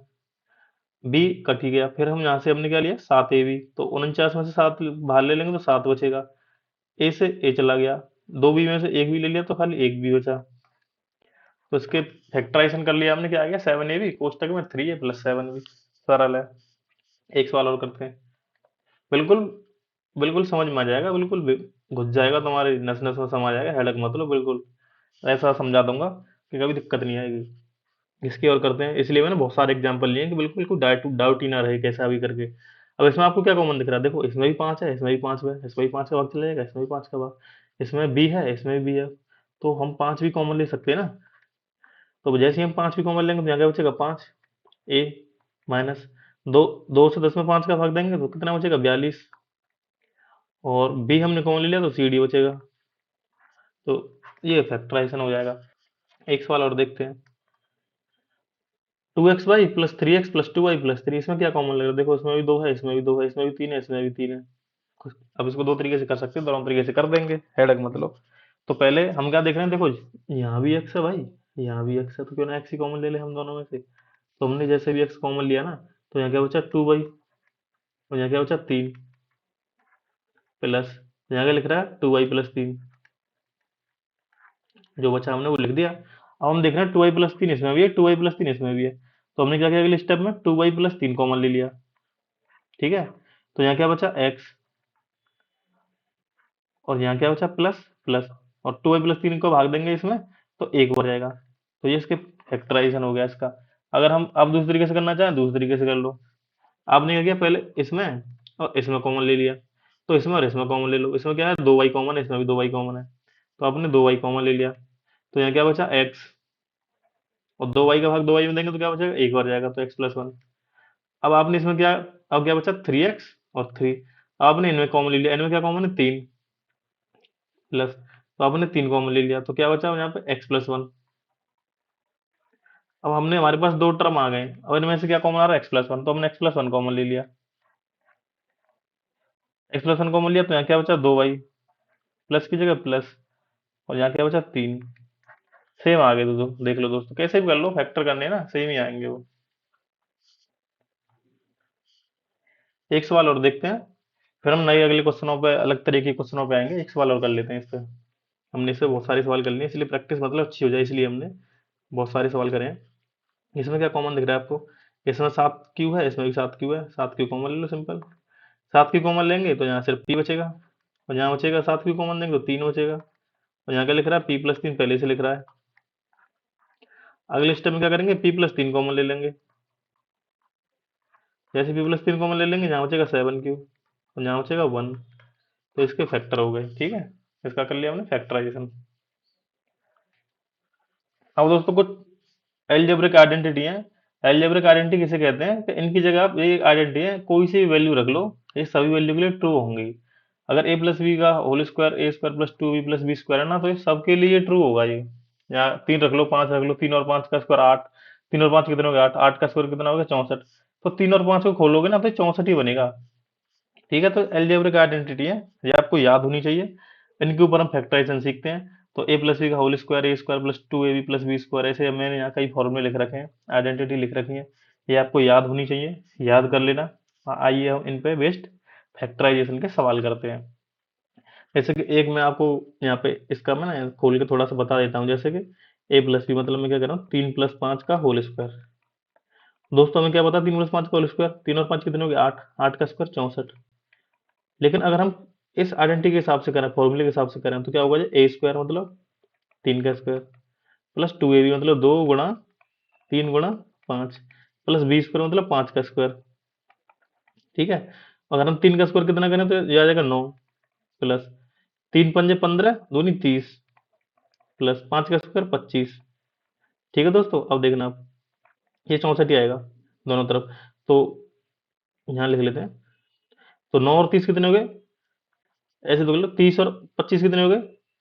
बी कट ही गया। फिर हम यहाँ से हमने क्या लिया 7 ए भी, तो 49 में से 7 बाहर ले लेंगे तो 7 बचेगा। ए से ए चला गया, 2 बी में से एक भी ले लिया तो खाली एक भी बचा। तो इसके फैक्टराइजेशन कर लिया हमने, क्या आ गया 7 ए बी कोष्टक में 3a + 7 बी। सरल है। एक सवाल और करते हैं। बिल्कुल, बिल्कुल समझ में आ जाएगा, बिल्कुल घुस जाएगा तुम्हारी नस नस में, समा जाएगा, हेडक मत लो बिल्कुल। ऐसा समझा दूंगा कि कभी दिक्कत नहीं आएगी। इसकी और करते हैं, इसलिए मैंने बहुत सारे एग्जांपल लिए हैं कि बिल्कुल कोई डाउट डाउट ही ना रहे कैसा भी करके। अब इसमें आपको क्या कॉमन दिख रहा है, देखो इसमें भी 5 है, इसमें भी 5 है, इसमें भी 5 का भाग चला जाएगा, इसमें भी 5 का भाग, इसमें बी है, इसमें भी है। तो हम 5 भी कॉमन ले सकते हैं ना। तो जैसे ही हम 5 भी कॉमन लेंगे तो यहाँ क्या बचेगा, 5 ए माइनस दो, 2 से 10 में 5 का भाग देंगे तो कितना बचेगा, 42। और बी हमने कॉमन ले लिया तो सी डी बचेगा। तो ये फैक्टराइजेशन हो जाएगा। एक सवाल और देखते हैं। 2x/+3x+2y+3, इसमें क्या कॉमन लग रहा है, देखो इसमें भी 2 है, इसमें भी 2 है, इसमें भी 3 है, इसमें भी 3 है। अब इसको दो तरीके से कर सकते हैं, दोनों तरीके से कर देंगे, हेडक मतलब। तो पहले हम क्या देख रहे हैं, देखो यहाँ भी x है भाई, यहाँ भी x है, तो क्यों ना x ही कॉमन ले ले हम दोनों में से। तो हमने जैसे भी x कॉमन लिया ना, तो यहाँ क्या बचा 2y, और यहाँ क्या बचा 3 प्लस, यहाँ क्या लिख रहा है 2y+3, जो बचा हमने वो लिख दिया। अब हम देख रहे हैं 2y+3 इसमें भी है, 2y+3 इसमें भी है। तो हमने क्या किया अगले स्टेप में, 2y+3 कॉमन ले लिया, ठीक है। तो यहाँ क्या बचा x, और यहाँ क्या बचा प्लस प्लस, और 2y+3 को भाग देंगे इसमें तो एक हो जाएगा। तो ये इसके फैक्टराइजेशन हो गया इसका। अगर हम अब दूसरी तरीके से करना चाहें, दूसरी तरीके से कर लो। आपने क्या किया, पहले इसमें और इसमें कॉमन ले लिया, तो इसमें और इसमें कॉमन ले लो। इसमें क्या है 2y कॉमन है, इसमें भी 2y कॉमन है, तो आपने 2y कॉमन ले लिया। तो यहाँ क्या बचा x, और 2y का भाग 2y में देंगे तो क्या बचेगा, एक बार जाएगा, तो x+1। अब आपने इसमें क्या, अब क्या बचा 3x और 3। आपने इनमें कॉमन ले लिया, इनमें क्या कॉमन है 3 प्लस, तो आपने 3 कॉमन ले लिया, तो क्या बचा यहाँ पे x+1। अब हमने हमारे पास दो टर्म आ गए, अब इनमें से क्या कॉमन आ रहा है, एक्स प्लस वन, तो हमने एक्स प्लस वन कॉमन ले लिया। एक्स प्लस वन कॉमन लिया तो यहाँ क्या बचा, दो वाई, प्लस की जगह प्लस, और यहाँ क्या बचा, तीन। सेम आ गए दोस्तों, देख लो दोस्तों, कैसे भी कर लो, फैक्टर करने हैं ना, सेम ही आएंगे वो। एक सवाल और देखते हैं, फिर हम नए अगले क्वेश्चनों पे, अलग तरीके के क्वेश्चनों पे आएंगे। एक सवाल और कर लेते हैं इस पे। हमने इससे बहुत सारे सवाल कर लिए, इसलिए प्रैक्टिस मतलब अच्छी हो जाए, इसलिए हमने बहुत सारे सवाल करे हैं। इसमें क्या कॉमन दिख रहा है आपको, इसमें सात क्यू है, इसमें भी सात क्यू है, सात क्यू कॉमन ले लो सिंपल। सात क्यू कॉमन लेंगे तो यहाँ सिर्फ पी बचेगा, और यहाँ बचेगा, सात क्यू कॉमन लेंगे तो तीन बचेगा, और यहाँ क्या लिख रहा है, पी प्लस तीन पहले से लिख रहा है। अगले स्टेप में क्या करेंगे, पी प्लस तीन कॉमन ले लेंगे। जैसे पी प्लस तीन कॉमन ले लेंगे, यहाँ बचेगा सेवन क्यू, और यहाँ बचेगा वन, तो इसके फैक्टर हो गए। ठीक है, इसका कर लिया हमने फैक्टराइजेशन। अब दोस्तों कुछ एल्जेब्रिक आइडेंटिटी है। एल्जेब्रिक आइडेंटिटी किसे कहते हैं, कि इनकी जगह आप, ये आइडेंटिटी है, कोई सी वैल्यू रख लो, ये सभी वैल्यू के लिए ट्रू होंगी। अगर ए प्लस बी का होल स्क्वायर ए square plus two B plus B square है ना, तो ये सबके लिए ट्रू होगा ये। या तीन रख लो, पांच रख लो, तीन और पांच का स्क्वायर आठ, तीन और पांच कितने हो गए, आठ, आठ का स्क्वायर कितना हो गया, चौसठ। तो तीन और पांच को खोलोगे ना तो चौसठ ही बनेगा। ठीक है, तो एल्जेब्रिक आइडेंटिटी है, ये आपको याद होनी चाहिए। इनके ऊपर हम फैक्टराइजेशन सीखते हैं। तो ए प्लस बी का whole square A square plus two A B plus B square, ऐसे मैंने यहाँ कई फॉर्मूले लिख रखे हैं, आइडेंटिटी लिख रखी है, ये आपको याद होनी चाहिए, याद कर लेना। आइए हम इन पे बेस्ड फैक्टराइजेशन के सवाल करते हैं। जैसे कि एक मैं आपको यहाँ पे इसका मैं ना खोल के थोड़ा सा बता देता हूँ। जैसे कि ए प्लस बी मतलब मैं क्या कर रहा हूँ, तीन प्लस पाँच का होल स्क्वायर। दोस्तों हमें क्या पता, तीन प्लस पाँच का होल स्क्वायर, तीन और पाँच कितने हो गए, आठ, आठ का स्क्वायर चौसठ। लेकिन अगर हम इस आइडेंटिटी के हिसाब से करें, फॉर्मूले के हिसाब से करें, तो क्या होगा, ए स्क्वायर मतलब तीन का square, plus two A B मतलब दो गुणा तीन गुणा पाँच, प्लस बी स्क्वायर मतलब पाँच का स्क्वायर। ठीक है, अगर हम तीन का स्क्वायर कितना करें तो ये आ जाएगा नौ, प्लस तीन पंजे पंद्रह, दूनी तीस, प्लस पाँच का स्क्वायर पच्चीस। ठीक है दोस्तों, अब देखना आप, ये चौसठ ही आएगा दोनों तरफ। तो यहाँ लिख लेते हैं, तो नौ और तीस कितने हो गए, ऐसे तो लो, तीस और पच्चीस कितने हो गए,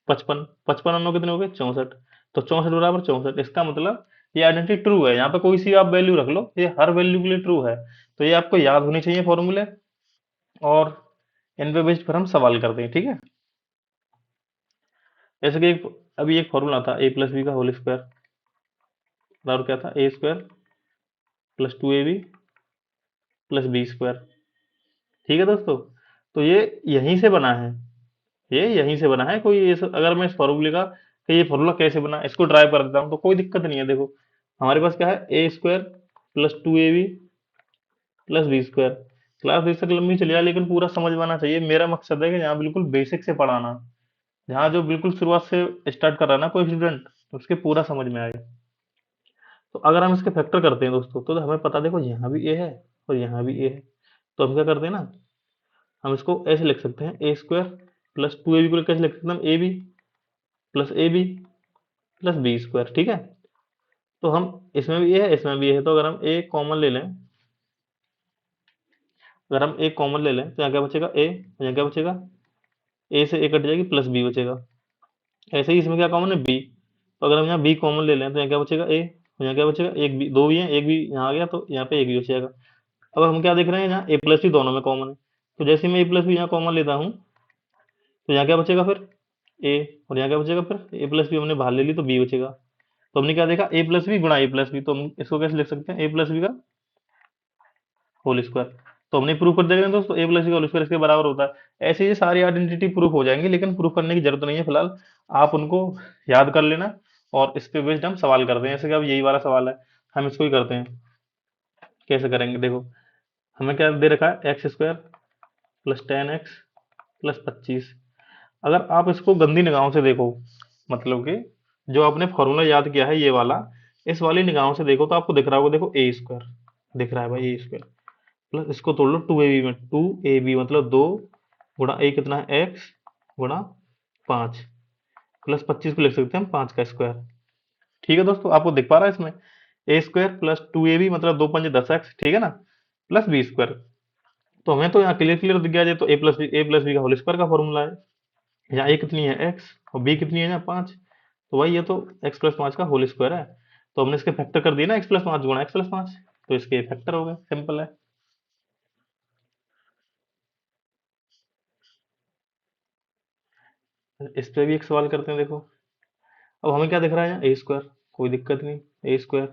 पचपन, पचपन और नौ कितने हो गए, चौसठ। तो चौसठ बराबर चौसठ, इसका मतलब ये आइडेंटिटी ट्रू है। यहाँ पे कोई सी आप वैल्यू रख लो, ये हर वैल्यू के लिए ट्रू है। तो ये आपको याद होनी चाहिए फॉर्मूले, और इन पे बेस्ड पर हम सवाल करते हैं। ठीक है, जैसे कि अभी एक फॉर्मूला था, ए प्लस बी का होल स्क्वायर बराबर क्या था, A square plus two A B plus B square. ठीक है दोस्तों, तो ये यहीं से बना है, ये यहीं से बना है। कोई अगर मैं इस फॉर्मूले का, कि ये फॉर्मूला कैसे बना, इसको ड्राइव कर देता हूँ तो कोई दिक्कत नहीं है। देखो हमारे पास क्या है, A square plus two A B plus B square. Class बेशक लंबी चली जाए, लेकिन पूरा समझ में आना चाहिए। मेरा मकसद है कि यहाँ बिल्कुल बेसिक से पढ़ाना, जहाँ जो बिल्कुल शुरुआत से स्टार्ट कर रहा है ना कोई स्टूडेंट, उसके पूरा समझ में आए। तो अगर हम इसके फैक्टर करते हैं दोस्तों, तो हमें पता, देखो यहाँ भी ए है और यहाँ भी ए है। तो हम क्या करते हैं ना, हम इसको ऐसे लिख सकते हैं, A square plus two A B को कैसे लिख सकते हैं, A B plus A B plus B square. ठीक है, तो हम इसमें भी ए है, इसमें भी ए है, तो अगर हम ए कॉमन ले लें, अगर हम ए कॉमन ले लें तो यहाँ क्या बचेगा, ए, यहाँ क्या बचेगा, ए से ए कट जाएगी, प्लस बी बचेगा। ऐसे ही इसमें क्या कॉमन है, बी, तो अगर हम यहाँ बी कॉमन ले लें तो यहाँ क्या बचेगा, ए, और यहाँ क्या बचेगा, एक बी, दो भी है, एक भी यहाँ आ गया, तो यहाँ पे एक भी बचेगा। अब हम क्या देख रहे हैं, यहाँ ए प्लस भी दोनों में कॉमन है, तो जैसे मैं ए प्लस भी यहाँ कॉमन लेता हूँ, तो यहाँ क्या बचेगा फिर, ए, और यहाँ क्या बचेगा, फिर ए प्लस बी हमने बाहर ले ली तो बी बचेगा। तो हमने क्या देखा, ए प्लस बी गुणा ए प्लस बी, तो हम इसको कैसे लिख सकते हैं, ए प्लस बी का होल स्क्वायर। तो हमने प्रूफ कर देंगे दोस्तों, ए प्लस बी का होल स्क्वायर इसके बराबर होता है। ऐसे ये सारी आइडेंटिटी प्रूफ हो जाएंगी, लेकिन प्रूफ करने की जरूरत नहीं है फिलहाल, आप उनको याद कर लेना, और इस पे बेस्ड हम सवाल करते हैं। जैसे कि अब यही वाला सवाल है, हम इसको ही करते हैं। कैसे करेंगे, देखो हमें क्या दे रखा है, x square plus ten x plus पच्चीस। अगर आप इसको गंदी निगाहों से देखो, मतलब कि जो आपने फॉर्मूला याद किया है ये वाला, इस वाली निगाहों से देखो तो आपको दिख रहा होगा, देखो ए स्क्वायर दिख रहा है भाई, ए स्क्वायर प्लस इसको तोड़ लो टू ए बी में, टू ए बी मतलब दो गुणा ए कितना है, एक्स गुणा पाँच, प्लस पच्चीस को लिख सकते हैं हम पाँच का स्क्वायर। ठीक है दोस्तों, आपको दिख पा रहा है इसमें, A square plus two A B मतलब दो पंजे दस एक्स, ठीक है ना, प्लस बी स्क्वायर। तो हमें तो यहाँ क्लियर क्लियर दिख गया, ये तो ए प्लस बी का होल स्क्वायर का फॉर्मूला है। यहाँ ए कितनी है, एक्स, और बी कितनी है, यहाँ पाँच, तो भाई ये तो एक्स प्लस पाँच का होल स्क्वायर है। तो हमने इसके फैक्टर कर दिए ना, x+5 गुणा x+5, तो इसके फैक्टर हो गए, सिंपल है। इस पे भी एक सवाल करते हैं, देखो। अब हमें क्या दिख रहा है यहाँ, ए स्क्वायर, कोई दिक्कत नहीं, ए स्क्वायर।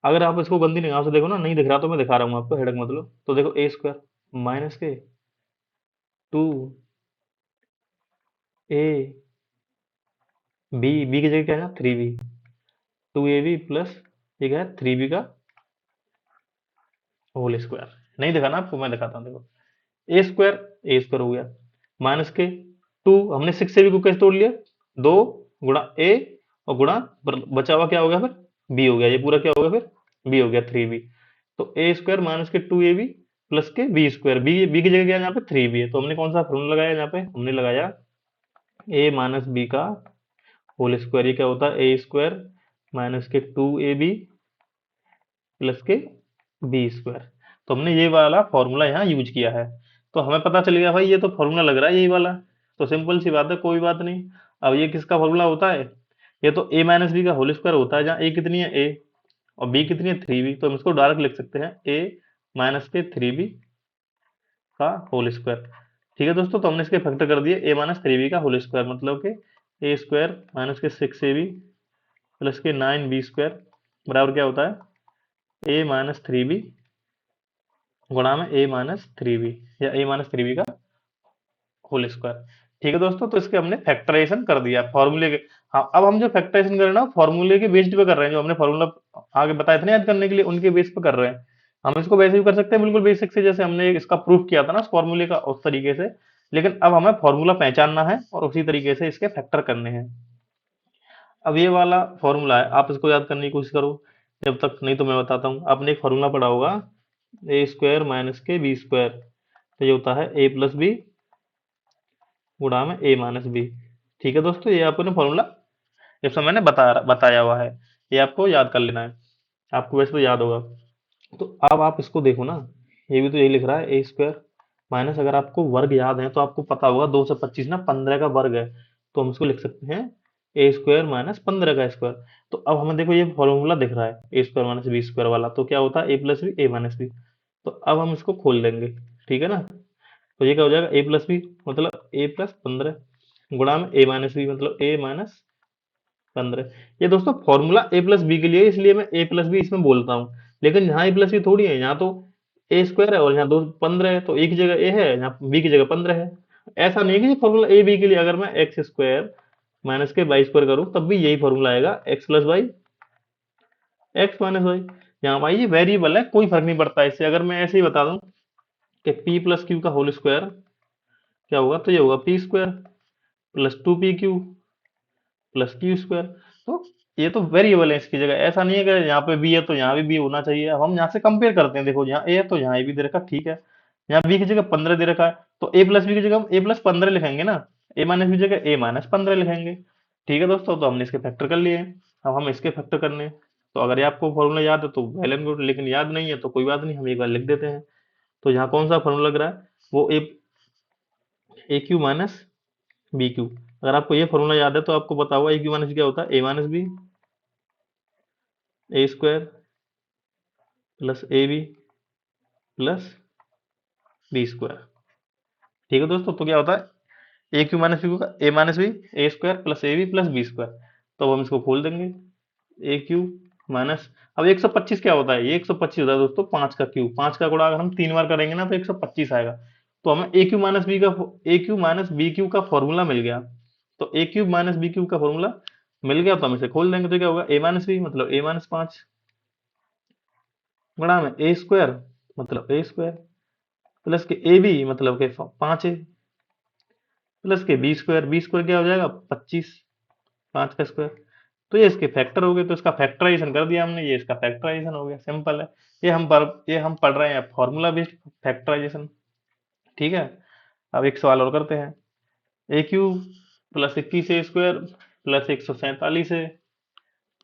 अगर आप इसको गंदी निगाह से देखो ना, नहीं दिख रहा तो मैं दिखा रहा हूँ आपको, हेडक मतलब, तो देखो ए स्क्वायर माइनस के 2 ए बी, बी की जगह क्या है, 3b, 2ab प्लस ये क्या है, 3b का होल स्क्वायर। नहीं दिखा ना आपको, मैं दिखाता हूँ, देखो ए स्क्वायर हो गया, माइनस के 2, हमने 6 से भी को कैसे तोड़ लिया, 2 गुणा ए, और गुणा बचा हुआ क्या हो गया फिर, बी हो गया, ये पूरा क्या हो गया फिर, बी हो गया 3b। तो ए स्क्वायर माइनस के 2ab प्लस के बी स्क्वायर, बी बी की जगह क्या है यहाँ पे, 3b है, तो हमने कौन सा फॉर्मूला लगाया यहाँ पे, हमने लगाया ए माइनस बी का होल स्क्वायर। ये क्या होता है, ए स्क्वायर माइनस के 2ab प्लस के बी स्क्वायर। तो हमने ये वाला फॉर्मूला यहाँ यूज किया है, तो हमें पता चल गया भाई ये तो फॉर्मूला लग रहा है यही वाला, तो सिंपल सी बात है, कोई बात नहीं। अब ये किसका फॉर्मूला होता है, ये तो ए माइनस बी का होल स्क्वायर होता है, जहाँ ए कितनी है, ए, और बी कितनी है, 3b, तो हम इसको डायरेक्ट लिख सकते हैं ए माइनस के 3b का होल स्क्वायर। ठीक है दोस्तों, तो हमने इसके फैक्टर कर दिए, ए माइनस 3b का होल स्क्वायर, मतलब कि ए स्क्वायर माइनस के 6ab प्लस के 9b स्क्वायर बराबर क्या होता है, ए माइनस 3b गुणा में ए माइनस 3b, या ए माइनस 3b का होल स्क्वायर। ठीक है दोस्तों, तो इसके हमने फैक्टराइजेशन कर दिया फॉर्मूले के। हाँ, अब हम जो फैक्टराइजेशन कर रहे हैं ना, फॉर्मूले के बेस्ड पे कर रहे हैं, जो हमने फॉर्मूला आगे बताए थे ना याद करने के लिए, उनके बेस पे कर रहे हैं। हम इसको वैसे भी कर सकते हैं बिल्कुल बेसिक से, जैसे हमने इसका प्रूफ किया था ना फॉर्मूले का, उस तरीके से। लेकिन अब हमें फॉर्मूला पहचानना है और उसी तरीके से इसके फैक्टर करने हैं। अब ये वाला फॉर्मूला है, आप इसको याद करने की कोशिश करो जब तक, नहीं तो मैं बताता हूँ। आपने एक फॉर्मूला पढ़ा होगा, ए स्क्वायर माइनस के बी स्क्वायर, तो ये होता है ए प्लस बी गुणा में ए माइनस बी। ठीक है दोस्तों, ये आपको ना फॉर्मूला जब से मैंने बताया हुआ है, ये आपको याद कर लेना है, आपको वैसे तो याद होगा। तो अब आप इसको देखो ना, ये भी तो यही लिख रहा है, ए स्क्वायर माइनस, अगर आपको वर्ग याद है तो आपको पता होगा 2 से 25 ना 15 का वर्ग है, तो हम इसको लिख सकते हैं ए स्क्वायर माइनस 15 का स्क्वायर। तो अब हमें देखो ये फॉर्मूला दिख रहा है A square minus B square वाला, तो क्या होता है, ए प्लस बी ए माइनस बी। तो अब हम इसको खोल देंगे, ठीक है ना। तो ये क्या हो जाएगा, ए प्लस बी मतलब ए प्लस 15 गुणा में ए माइनस बी मतलब ए माइनस 15। ये दोस्तों फॉर्मूला ए प्लस बी के लिए, इसलिए मैं ए प्लस बी इसमें बोलता हूँ। लेकिन यहाँ ए प्लस बी थोड़ी है, यहाँ तो ए स्क्वायर है और यहाँ 2 15 है, तो एक जगह ए है, यहाँ बी की जगह 15 है। ऐसा नहीं है कि फॉर्मूला ए बी के लिए अगर मैं एक्स स्क्वायर माइनस के बाई स्क्वायर करूँ तब भी यही फॉर्मूला आएगा, x plus y x minus y. यहाँ भाई ये वेरिएबल है, कोई फर्क नहीं पड़ता इससे। अगर मैं ऐसे ही बता दूं कि पी प्लस क्यू का होल स्क्वायर क्या होगा, तो ये होगा P square plus 2pq plus Q square. तो ये तो वेरिएबल है इसकी जगह, ऐसा नहीं है कि यहाँ पे बी है तो यहाँ भी बी होना चाहिए। अब हम यहाँ से कंपेयर करते हैं, देखो यहाँ ए है तो यहाँ ए भी दे रखा, ठीक है। यहाँ बी की जगह 15 दे रखा है, तो ए प्लस बी की जगह हम ए प्लस 15 लिखेंगे ना, ए माइनस बी की जगह ए माइनस 15 लिखेंगे। ठीक है दोस्तों, तो हमने इसके फैक्टर कर लिए हैं, अब हम इसके फैक्टर करने हैं। तो अगर ये आपको फॉर्मूला याद है तो वेल एंड गुड, लेकिन याद नहीं है तो कोई बात नहीं, हम एक बार लिख देते हैं। तो यहाँ कौन सा फॉर्मूला लग रहा है, वो ए क्यू माइनस बी क्यू। अगर आपको ये फॉर्मूला याद है तो आपको पता होगा ए क्यू माइनस क्या होता है, A minus B A square plus A B plus B square. ठीक है दोस्तों, तो क्या होता है ए क्यू माइनस बी का A minus B A square plus A B plus B square. तो अब हम इसको खोल देंगे, ए क्यू माइनस, अब 125 क्या होता है, ये 125 होता है दोस्तों 5 का क्यू, 5 का गुणा अगर हम 3 बार करेंगे ना तो 125 आएगा। तो हमें ए क्यू माइनस बी का ए क्यू माइनस बी क्यू का फॉर्मूला मिल गया। तो A Q minus B Q का फॉर्मूला मिल गया, तो हम इसे खोल देंगे, तो क्या होगा, ए माइनस बी मतलब ए माइनस 5 गुणा में ए स्क्वायर मतलब ए स्क्वायर प्लस के ए बी मतलब के 5 प्लस के बी स्क्वायर क्या हो जाएगा, 25, 5 का स्क्वायर। तो ये इसके फैक्टर हो गए, तो इसका फैक्टराइजेशन कर दिया हमने, ये इसका फैक्टराइजेशन हो गया, सिंपल है। ये हम पढ़ रहे हैं फॉर्मूला बेस्ड फैक्टराइजेशन। ठीक है, अब एक सवाल और करते हैं, ए क्यू प्लस 21 ए स्क्वायर प्लस 147 है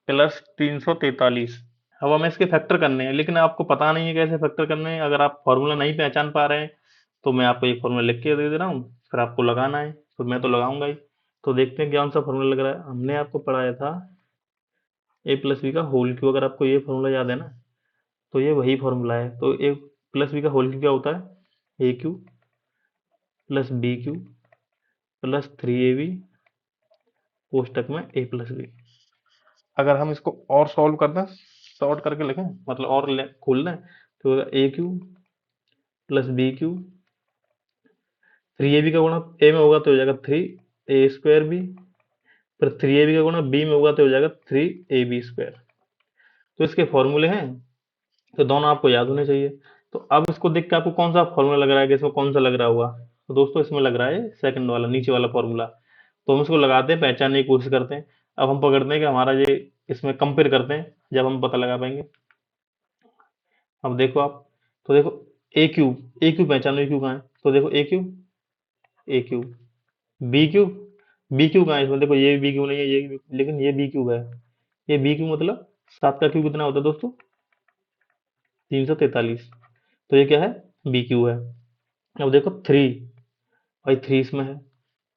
प्लस 343। अब हमें इसके फैक्टर करने हैं, लेकिन आपको पता नहीं है कैसे फैक्टर करने हैं। अगर आप फॉर्मूला नहीं पहचान पा रहे हैं तो मैं आपको एक फॉर्मूला लिख के दे रहा हूँ, फिर आपको लगाना है, तो मैं तो लगाऊंगा ही। तो देखते हैं कौन सा फॉर्मूला लग रहा है। हमने आपको पढ़ाया था ए प्लस बी का होल क्यू, अगर आपको ये फॉर्मूला याद है ना, तो ये वही फॉर्मूला है। तो ए प्लस बी का होल क्यू क्या होता है? A cube plus B cube plus 3ab कोष्टक में ए प्लस बी। अगर हम इसको और सॉल्व कर दें, शॉर्ट करके लिखें, मतलब और खोल लें, तो A cube plus B cube, 3ab का गुणा ए में होगा तो हो जाएगा 3a² बी, फिर 3ab का गुणा बी में होगा तो हो जाएगा 3ab²। तो इसके फॉर्मूले हैं, तो दोनों आपको याद होने चाहिए। तो अब इसको देख के आपको कौन सा फॉर्मूला लग रहा है कि इसमें कौन सा लग रहा होगा? तो दोस्तों इसमें लग रहा है सेकंड वाला, नीचे वाला फॉर्मूला। तो हम इसको लगाते हैं, पहचानने की कोशिश करते हैं। अब हम पकड़ते हैं कि हमारा ये, इसमें कंपेयर करते हैं, जब हम पता लगा पाएंगे। अब देखो आप, तो देखो ए क्यू पहचानो, ए क्यू कहाँ है? तो देखो A cube B cube, B cube कहाँ है इसमें? देखो ये बी क्यू नहीं है, ये लेकिन ये बी क्यू है। ये बी क्यू मतलब 7 का क्यू कितना होता है दोस्तों? 343। तो ये क्या है? बी क्यू है। अब देखो थ्री, भाई थ्री इसमें है,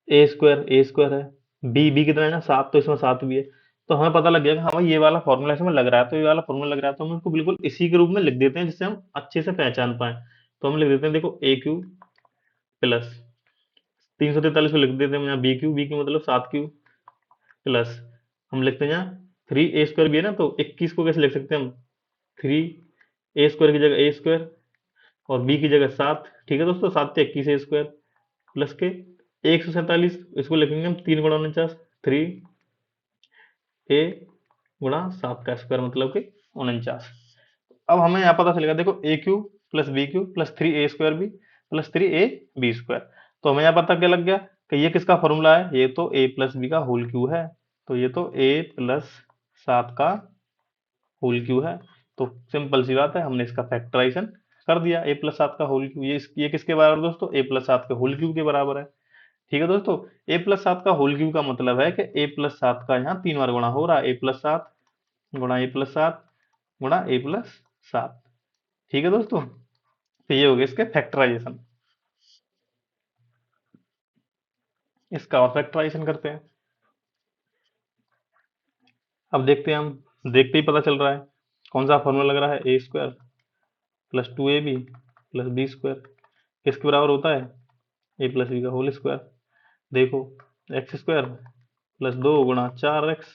ए स्क्वायर है, बी कितना है ना, 7, तो इसमें 7 भी है। तो हमें पता लग गया कि हाँ ये वाला फॉर्मूला इसमें लग रहा है, तो ये वाला फॉर्मूला लग रहा है, तो हम इसको बिल्कुल इसी के रूप में लिख देते हैं, जिससे हम अच्छे से पहचान पाए। तो हम लिख देते हैं, देखो ए क्यू प्लस 343 को लिख देते हैं यहाँ बी क्यू मतलब 7 क्यू प्लस, हम लिखते हैं यहाँ 3a² भी है ना, तो 21 को कैसे लिख सकते हैं हम? 3a² की जगह a² और बी की जगह 7। ठीक है दोस्तों, 7 से 21 a² प्लस के 147, इसको लिखेंगे हम 3 × 49, 3a×7 का स्क्वायर मतलब कि 49। अब हमें यहाँ पता चलेगा, देखो A cube plus B cube plus 3a² B plus 3ab²। तो हमें यहाँ पता क्या लग गया कि ये किसका फॉर्मूला है? ये तो ए प्लस बी का होल क्यू है। तो ये तो a+7 का होल क्यू है। तो सिंपल सी बात है, हमने इसका फैक्टराइजेशन कर दिया। a+7 का होल क्यू, ये किसके बराबर है दोस्तों? a+7 के होल क्यू के बराबर है। ठीक है दोस्तों, a+7 का होल क्यू का मतलब है कि a+7 का यहाँ 3 बार गुणा हो रहा है, a+7 गुणा a+7 गुणा a+7। ठीक है दोस्तों, तो ये हो गया इसके फैक्टराइजेशन। इसका और फैक्टराइजेशन करते हैं। अब देखते हैं हम, देखते ही पता चल रहा है कौन सा फॉर्मूला लग रहा है। a² plus 2ab plus b² किसके बराबर होता है? a प्लस बी का होल स्क्वायर। देखो x² plus 2 × 4x,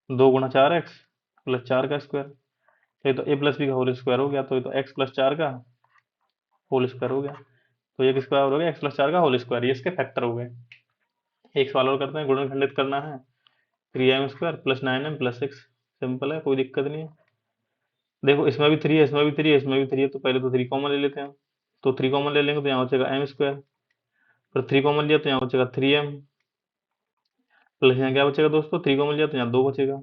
2 × 4x plus 4 का स्क्वायर। तो ये तो a प्लस बी का होल स्क्वायर हो गया, तो ये तो x प्लस 4 का होल स्क्वायर हो गया। तो ये किसके बराबर हो गया? x प्लस 4 का होल स्क्वायर। ये इसके फैक्टर हो गए। एक सवाल और करते हैं, गुणनखंडित करना है। 3m² plus 9m plus 6, simple है, कोई दिक्कत नहीं है। देखो इसमें भी 3 है, इसमें भी 3 है, इसमें भी 3 है, तो पहले तो 3 कॉमन ले लेते हैं। तो 3 कॉमन ले लेंगे तो यहाँ बचेगा m², फिर 3 कॉमन लिया तो यहाँ बचेगा 3m, प्लस यहाँ क्या बचेगा दोस्तों? 3 कॉमन लिया तो यहाँ 2 बचेगा।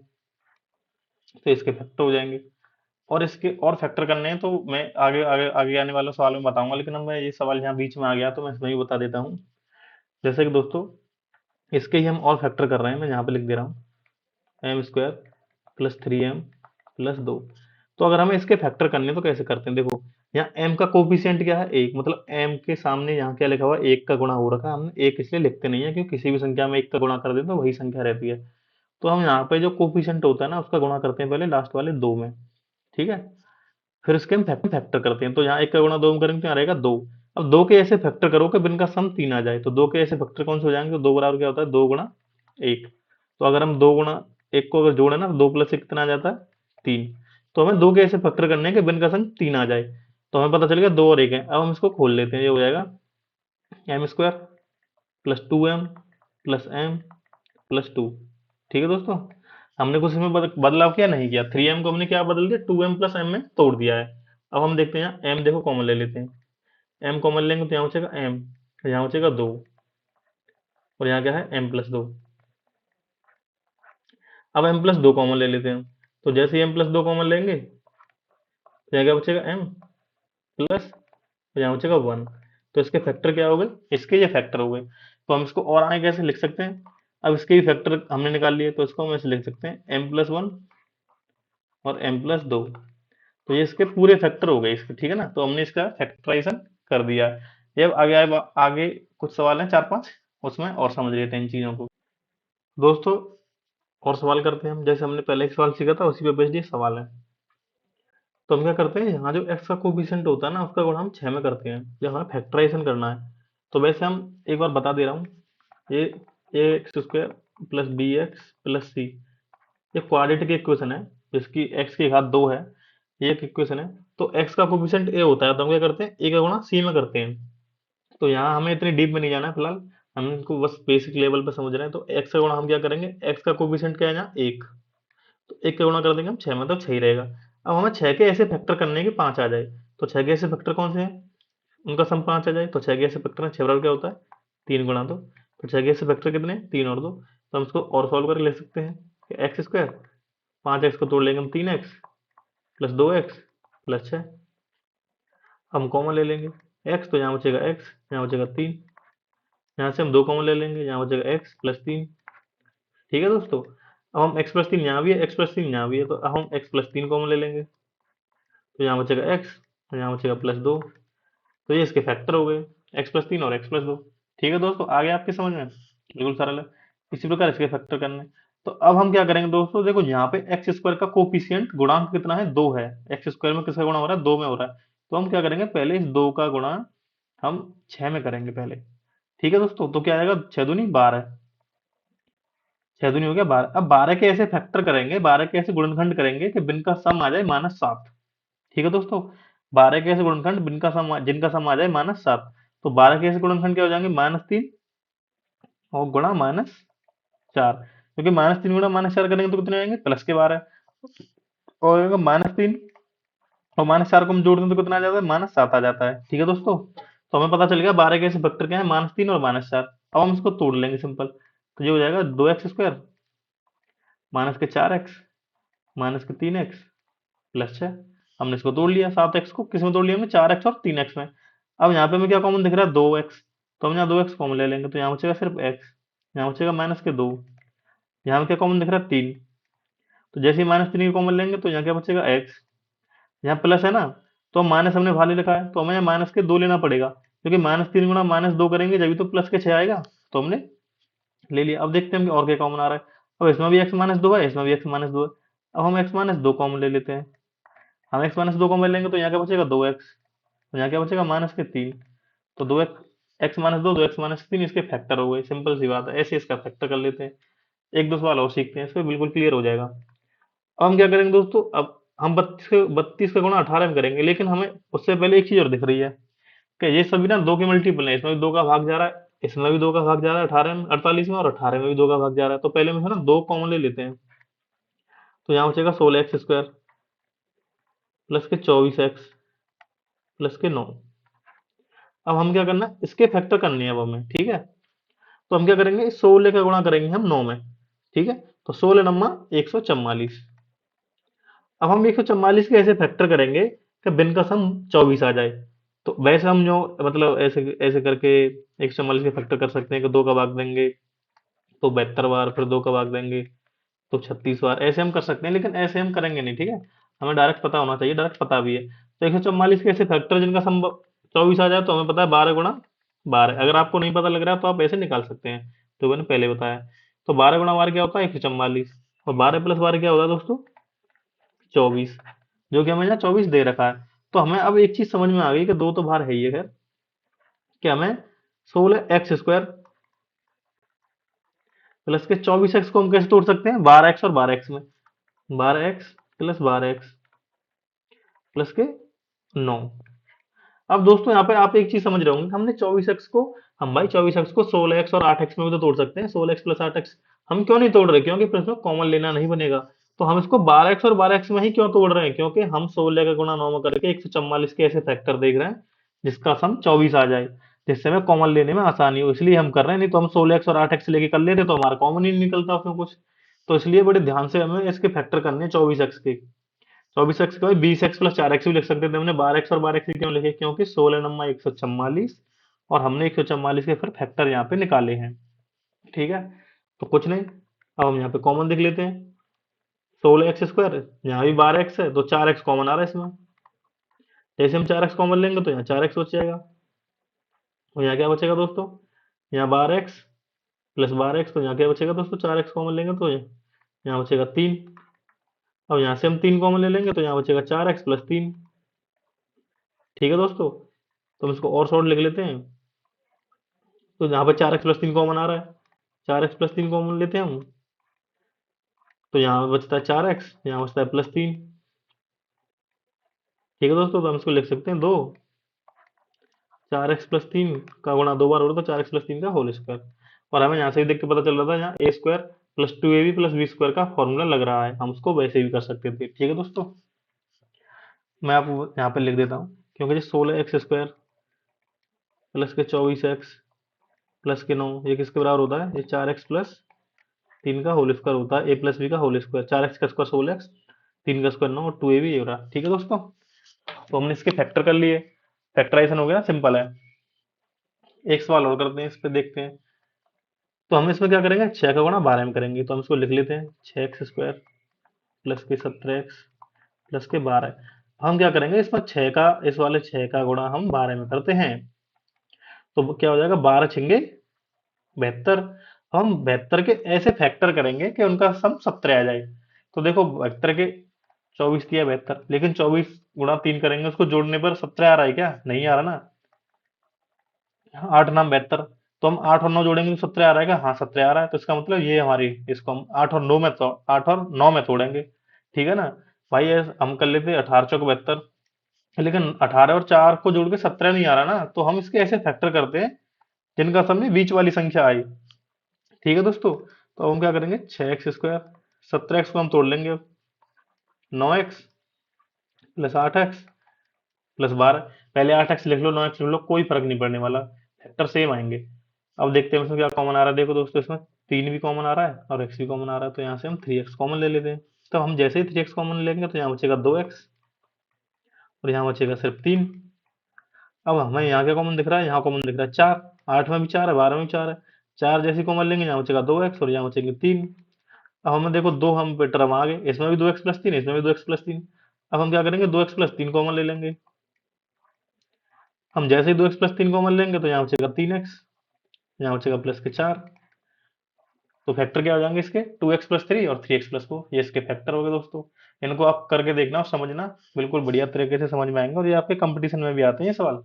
तो इसके फैक्टर हो जाएंगे। और इसके और फैक्टर करने हैं तो मैं आगे आगे आगे आने वाले सवाल में बताऊंगा, लेकिन अब मैं ये सवाल यहाँ बीच में आ गया तो मैं इसमें ही बता देता हूँ। जैसे कि दोस्तों इसके ही हम और फैक्टर कर रहे हैं, मैं यहाँ पे लिख दे रहा हूँ m² प्लस 3m प्लस 2। तो अगर हमें इसके फैक्टर करने हैं तो कैसे करते हैं? देखो यहाँ m का कोफिशिएंट क्या है? 1, मतलब m के सामने यहाँ क्या लिखा हुआ है? 1 का गुणा हो रखा है। हमने 1 इसलिए लिखते नहीं है क्योंकि किसी भी संख्या में 1 का गुणा कर देते हैं तो वही संख्या रहती है। तो हम यहाँ पे जो कोफिशिएंट होता है ना, उसका गुणा करते हैं पहले लास्ट वाले 2 में। ठीक है, फिर इसके हम फैक्टर करते हैं। तो यहाँ 1 का गुणा 2 में करेंगे तो यहाँ रहेगा 2। अब 2 के ऐसे फैक्टर करो कि जिनका सम 3 आ जाए। तो 2 के ऐसे फैक्टर कौन से हो जाएंगे? तो 2 बराबर क्या होता है? 2 × 1। तो अगर हम 2 × 1 को अगर जोड़े ना, तो 2 + 1 कितना आ जाता है? 3। तो हमें 2 के ऐसे फैक्टर करने हैं कि जिनका सम 3 आ जाए। तो हमें पता चल गया 2 और 1 है। अब हम इसको खोल लेते हैं, ये हो जाएगा m² plus 2m plus m plus 2। ठीक है दोस्तों, हमने कुछ इसमें बदलाव किया नहीं किया। 3m को हमने क्या बदल दिया? 2m प्लस m में तोड़ दिया है। अब हम देखते हैं यहाँ m, देखो कॉमन ले लेते हैं। m कॉमन लेंगे तो यहाँ बचेगा m, यहाँ बचेगा 2, और यहाँ क्या है? m+2। अब m+2 कॉमन ले लेते हैं। तो जैसे ही m+2 कॉमन लेंगे तो यहाँ क्या बचेगा? m प्लस, और यहाँ बचेगा 1। तो इसके फैक्टर क्या हो गए? इसके ये फैक्टर हो गए। तो हम इसको और आगे कैसे लिख सकते हैं? अब इसके भी फैक्टर हमने निकाल लिए, तो इसको हम ऐसे लिख सकते हैं m+1 और m+2। तो ये इसके पूरे फैक्टर हो गए इसके। ठीक है ना, तो हमने इसका फैक्टराइजेशन कर दिया। ये अब आगे आगे कुछ सवाल हैं, 4-5 उसमें और समझ लेते हैं इन चीज़ों को। दोस्तों और सवाल करते हैं हम, जैसे हमने पहले एक सवाल सीखा था उसी पे बेस्ड ये सवाल है। तो हम क्या करते हैं, यहाँ जो एक्स का कोफिशिएंट होता है ना उसका गुणा हम 6 में करते हैं जब हमें फैक्टराइजेशन करना है। तो वैसे हम एक बार बता दे रहा हूँ, ये A X square plus B X plus C, ये क्वाड्रेटिक इक्वेशन है जिसकी एक्स की घात 2 है, ये एक इक्वेशन है। तो एक्स का कोफिशिएंट ए होता है तो हम क्या करते हैं, ए का गुणा सी में करते हैं। तो यहाँ हमें इतनी डीप में नहीं जाना है फिलहाल, हम इनको बस बेसिक लेवल पे समझ रहे हैं। तो एक्स का गुणा हम क्या करेंगे, एक्स का कोफिशिएंट क्या है यहाँ 1, तो 1 का गुणा कर देंगे हम 6 में, तो 6 ही रहेगा। अब हमें 6 के ऐसे फैक्टर करने हैं कि 5 आ जाए। तो 6 के ऐसे फैक्टर कौन से हैं, उनका सम 5 आ जाए। तो 6 के ऐसे फैक्टर हैं, 6 बराबर क्या होता है 3 गुणा 2। तो 6 के ऐसे फैक्टर कितने हैं, 3 और 2। तो हम इसको और सॉल्व करके ले सकते हैं कि एक्स स्क्वायर, 5x को तोड़ लेंगे हम 3x प्लस 2x प्लस 6, हम कॉमन ले लेंगे x, तो यहाँ बचेगा x, यहाँ बचेगा 3, यहाँ से हम 2 कॉमन ले लेंगे, यहाँ बचेगा x प्लस 3। ठीक है दोस्तों, अब हम x प्लस 3 यहाँ भी है, x प्लस 3 यहाँ भी है, तो अब हम x प्लस 3 कॉमन ले लेंगे, तो यहाँ बचेगा x, तो यहाँ बचेगा प्लस 2। तो ये इसके फैक्टर हो गए, x प्लस 3 और x प्लस 2। ठीक है दोस्तों, आगे आपके समझ में बिल्कुल सरल है। इसी प्रकार इसके फैक्टर करने। तो अब हम क्या करेंगे दोस्तों, देखो यहाँ पे एक्स स्क्वायर का कोफिशिएंट गुणांक कितना है, 2 है। एक्स स्क्वायर में किसका गुणा हो रहा है, 2 में हो रहा है। तो हम क्या करेंगे, पहले इस 2 का गुणा हम 6 में करेंगे पहले। ठीक है दोस्तों, तो क्या आएगा, 6 दूनी 12, 6 दूनी हो गया 12। अब 12 के ऐसे फैक्टर करेंगे, 12 के ऐसे गुणनखंड करेंगे कि बिन का सम आ जाए -7। ठीक है दोस्तों, 12 के ऐसे गुणनखंड जिनका सम आ जाए -7। तो 12 के ऐसे गुणनखंड क्या हो जाएंगे, -3 और गुणा -4, क्योंकि -3 गुणा -4 करेंगे तो कितने आएंगे, प्लस के 12। और -3 और -4 को हम जोड़ दें तो कितना आ जाता है, -7 आ जाता है। ठीक है दोस्तों, तो हमें पता चल गया 12 के ऐसे फैक्टर क्या है, -3 और -4। अब हम इसको तोड़ लेंगे सिंपल, तो ये हो जाएगा 2x स्क्वायर माइनस के 4x माइनस के 3x प्लस 6। हमने इसको तोड़ लिया, 7x को किस में तोड़ लिया हमने, 4x और 3x में। अब यहाँ पे हमें क्या कॉमन दिख रहा है, 2x, तो हम यहाँ 2x कॉमन ले लेंगे, तो यहाँ बचेगा सिर्फ x, यहाँ बचेगा -2, यहाँ पे क्या कॉमन दिख रहा है 3, तो जैसे ही -3 कॉमन लेंगे तो यहाँ क्या बचेगा x, यहाँ प्लस है ना, तो हम माइनस हमने बाहर लिखा है तो हमें यहाँ माइनस के 2 लेना पड़ेगा, क्योंकि -3 गुणा -2 करेंगे जब तो प्लस के 6 आएगा। तो हमने ले लिया। अब देखते हैं कि और क्या कॉमन आ रहा है। अब इसमें भी x-2 है, इसमें भी x-2 है। अब हम x-2 कॉमन ले लेते हैं, हम x-2 कॉमन लेंगे तो यहाँ क्या बचेगा 2x, तो यहाँ क्या बचेगा -3। तो 2x, x-2 इसके फैक्टर हो गए, सिंपल सी बात है, ऐसे इसका फैक्टर कर लेते हैं। एक दो सवाल और सीखते हैं, इसमें बिल्कुल क्लियर हो जाएगा। अब हम क्या करेंगे दोस्तों, अब हम 32 का गुणा 18 में करेंगे, लेकिन हमें उससे पहले एक चीज और दिख रही है कि ये सभी ना 2 के मल्टीपल है, इसमें भी 2 का भाग जा रहा है, इसमें भी 2 का भाग जा रहा है, 18 में 48 में, और 18 में भी 2 का भाग जा रहा है। तो पहले में है ना 2 कॉमन ले लेते हैं, तो यहाँ बचेगा 16x स्क्वायर प्लस के 24x प्लस के 9। अब हम क्या करना है, इसके फैक्टर करने हैं अब हमें। ठीक है, तो हम क्या करेंगे, 16 का गुणा करेंगे हम 9 में। ठीक है, तो 16 नम्मा 144। अब हम 144 के ऐसे फैक्टर करेंगे कि बिन का सम 24 आ जाए। तो वैसे हम जो मतलब ऐसे ऐसे करके 144 के फैक्टर कर सकते हैं कि 2 का भाग देंगे तो 72 बार, फिर 2 का भाग देंगे तो 36 बार, ऐसे हम कर सकते हैं, लेकिन ऐसे हम करेंगे नहीं। ठीक है, हमें डायरेक्ट पता होना चाहिए, डायरेक्ट पता भी है। तो 144 के ऐसे फैक्टर जिनका सम 24 आ जाए तो हमें पता है 12 गुणा 12। अगर आपको नहीं पता लग रहा है तो आप ऐसे निकाल सकते हैं, तो मैंने पहले बताया। तो 12 गुणा 12 क्या होता है, 144, और 12 प्लस 12 क्या होता है दोस्तों, 24, जो कि हमें यहाँ 24 दे रखा है। तो हमें अब एक चीज समझ में आ गई कि दो तो बाहर है ही है खैर, कि हमें 16x स्क्वायर प्लस के 24x को हम कैसे तोड़ सकते हैं, 12x और 12x में, 12x प्लस 12x प्लस के 9। अब दोस्तों यहाँ पे आप एक चीज समझ रहे होंगे, हमने 24x को, हम भाई 24x को 16x और 8x में भी तो तोड़ सकते हैं, 16x प्लस 8x। हम क्यों नहीं तोड़ रहे, क्योंकि फिर इसमें कॉमन लेना नहीं बनेगा। तो हम इसको 12x और 12x में ही क्यों तोड़ रहे हैं, क्योंकि हम 16 का गुणा 9 में करके 144 के ऐसे फैक्टर देख रहे हैं जिसका सम 24 आ जाए, जिससे हमें कॉमन लेने में आसानी हो, इसलिए हम कर रहे हैं। नहीं तो हम 16x और 8x लेके कर लेते तो हमारा कॉमन ही नहीं निकलता उसमें कुछ। तो इसलिए बड़े ध्यान से हमें इसके फैक्टर करने हैं 24x के। 24x के बाद 20x प्लस 4x भी लिख सकते थे हमने, 12x और 12x क्यों लिखे, क्योंकि 16 नंबर 144 और हमने 144 के फिर फैक्टर यहाँ पे निकाले हैं। ठीक है, तो कुछ नहीं, अब हम यहाँ पे कॉमन देख लेते हैं, 16x स्क्वायर, यहाँ भी 12x है तो 4x कॉमन आ रहा है इसमें, जैसे हम 4x कॉमन लेंगे तो यहाँ 4x बच जाएगा, और यहाँ क्या बचेगा दोस्तों, यहाँ 12x +12x, तो यहाँ क्या बचेगा दोस्तों, 4x कॉमन लेंगे तो यहाँ बचेगा 3। अब यहाँ से हम 3 कॉमन ले लेंगे तो यहाँ बचेगा 4x + 3। ठीक है दोस्तों, तो हम इसको और शॉर्ट लिख लेते हैं। तो यहाँ पे 4x + 3 कॉमन आ रहा है, 4x + 3 कॉमन लेते हैं हम, तो यहाँ बचता है 4x, यहाँ बचता है +3। ठीक है दोस्तों, तो हम इसको लिख सकते हैं 2, 4x + 3 का गुणा 2 बार हो रहा था, 4x + 3 का होल स्क्वायर। और हमें यहाँ से भी देख के पता चल रहा था, यहाँ a² + 2ab + b² का फॉर्मूला लग रहा है, हम उसको वैसे भी कर सकते थे। ठीक है दोस्तों, मैं आपको यहाँ पे लिख देता हूँ, क्योंकि 16x² प्लस के 24x प्लस के 9 ये किसके बराबर होता है, ये 4x + 3 का होल स्क्वायर होता है, a + b का होल स्क्वायर, 4x का स्क्वायर 16x, 3 का स्क्वायर 9 और 2ab ये हो रहा है। ठीक है दोस्तों, तो हमने इसके फैक्टर कर लिए, फैक्टराइजेशन हो गया, सिंपल है। एक सवाल और करते हैं, इस पे देखते हैं। तो हम इसमें क्या करेंगे, 6 का गुणा 12 में करेंगे, तो हम इसको लिख लेते हैं 6x² प्लस के 17x प्लस के 12। हम क्या करेंगे, इसमें 6 का, इस वाले 6 का गुणा हम 12 में करते हैं, तो वो क्या हो जाएगा, 12 छिंगे 72। हम 72 के ऐसे फैक्टर करेंगे कि उनका सम 17 आ जाए। तो देखो 72 के 24 दिया 72, लेकिन 24 गुणा 3 करेंगे, उसको जोड़ने पर 17 आ रहा है क्या, नहीं आ रहा ना। 8 नाम 72, तो हम 8 और 9 जोड़ेंगे तो 17 आ रहा है क्या, हाँ 17 आ रहा है। तो इसका मतलब ये हमारी, इसको हम 8 और 9 में, तो 8 और 9 में तोड़ेंगे। ठीक है ना भाई, ये हम कर लेते 18 चौक 72, लेकिन 18 और 4 को जोड़ के 17 नहीं आ रहा ना, तो हम इसके ऐसे फैक्टर करते हैं जिनका सम में बीच वाली संख्या आई। ठीक है दोस्तों, तो हम क्या करेंगे, 6x², 17x को हम तोड़ लेंगे अब, 9x + 8x + 12। पहले 8x लिख लो, 9x लिख लो, कोई फर्क नहीं पड़ने वाला, फैक्टर सेम आएंगे। अब देखते हैं इसमें क्या कॉमन आ रहा है। देखो दोस्तों, इसमें 3 भी कॉमन आ रहा है और x भी कॉमन आ रहा है, तो यहाँ से हम 3x कॉमन ले लेते हैं। तो हम जैसे ही 3x कॉमन लेंगे तो यहाँ बचेगा 2x और यहाँ बचेगा सिर्फ 3। अब हमें यहाँ क्या कॉमन दिख रहा है, यहाँ कॉमन दिख रहा है 4, 8 में भी 4 है, 12 में भी 4 है, 4 जैसी कॉमन लेंगे यहाँ बचेगा 2x और यहाँ बचेंगे 3। अब हमें देखो दो हम टर्म आ गए, इसमें भी 2x + 3, इसमें भी 2x + 3। अब हम क्या करेंगे, 2x + 3 कॉमन ले लेंगे। हम जैसे ही 2x + 3 कॉमन लेंगे तो यहाँ बचेगा 3x, यहाँ बचेगा प्लस के 4। तो फैक्टर क्या हो जाएंगे इसके, 2x + 3 और 3x + 4, ये इसके फैक्टर हो गए दोस्तों। इनको आप करके देखना और समझना, बिल्कुल बढ़िया तरीके से समझ में आएंगे, और ये आपके कंपटीशन में भी आते हैं ये सवाल।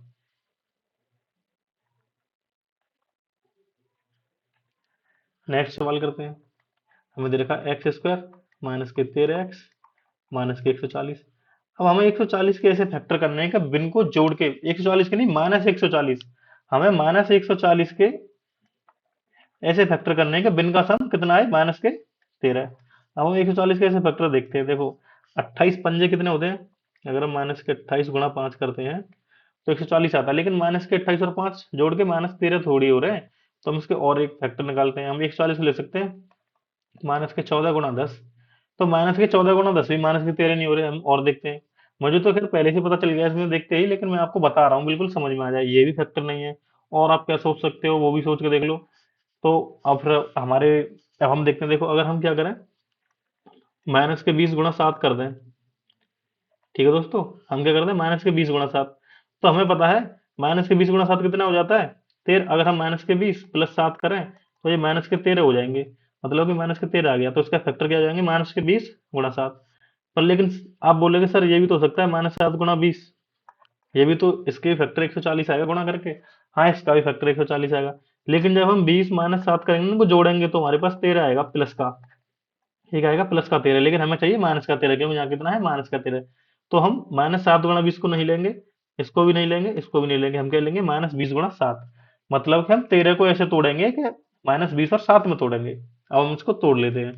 नेक्स्ट सवाल करते हैं। हमें दे रखा x² - के 13x - के 140। अब हमें 140 के ऐसे फैक्टर करने हैं कि बिन को जोड़ के, 140 के नहीं, -140, हमें -140 के ऐसे फैक्टर करने हैं कि बिन का सम कितना है, -13। अब हम 140 के ऐसे फैक्टर देखते हैं। देखो 28 पंजे कितने होते हैं, अगर हम -28 गुणा 5 करते हैं तो 140 आता है, लेकिन -28 और 5 जोड़ के -13 थोड़ी हो रहे हैं। तो हम इसके और एक फैक्टर निकालते हैं, हम 140 को ले सकते हैं -14 गुणा 10। तो -14 गुणा 10 भी -13 नहीं हो रहे, हम और देखते हैं। मुझे तो खैर पहले से पता चल गया इसमें देखते ही, लेकिन मैं आपको बता रहा हूँ बिल्कुल समझ में आ जाए, ये भी फैक्टर नहीं है। और आप क्या सोच सकते हो वो भी सोच के देख लो। तो अब फिर हमारे, अब हम देखते हैं, देखो अगर हम क्या करें, -20 गुणा 7 कर दें। ठीक है दोस्तों, हम क्या करते हैं, -20 गुणा 7, तो हमें पता है -20 गुणा 7 कितना हो जाता है, 13। अगर हम -20 + 7 करें तो ये -13 हो जाएंगे, मतलब कि -13 आ गया, तो इसका फैक्टर क्या हो जाएंगे, -20 गुणा 7। पर लेकिन आप बोलेंगे सर ये भी तो हो सकता है -7 गुणा 20, ये भी तो, इसके फैक्टर 140 आएगा गुणा करके। हाँ, इसका भी फैक्टर 140 आएगा, लेकिन जब हम 20 - 7 करेंगे ना, उनको जोड़ेंगे तो हमारे पास 13 आएगा प्लस का, एक आएगा प्लस का 13, लेकिन हमें चाहिए माइनस का 13, क्योंकि यहाँ कितना है, -13। तो हम -7 गुणा 20 को नहीं लेंगे, इसको भी नहीं लेंगे, इसको भी नहीं लेंगे, हम क्या लेंगे, -20 गुणा 7। मतलब कि हम 13 को ऐसे तोड़ेंगे कि -20 और 7 में तोड़ेंगे। अब हम इसको तोड़ लेते हैं,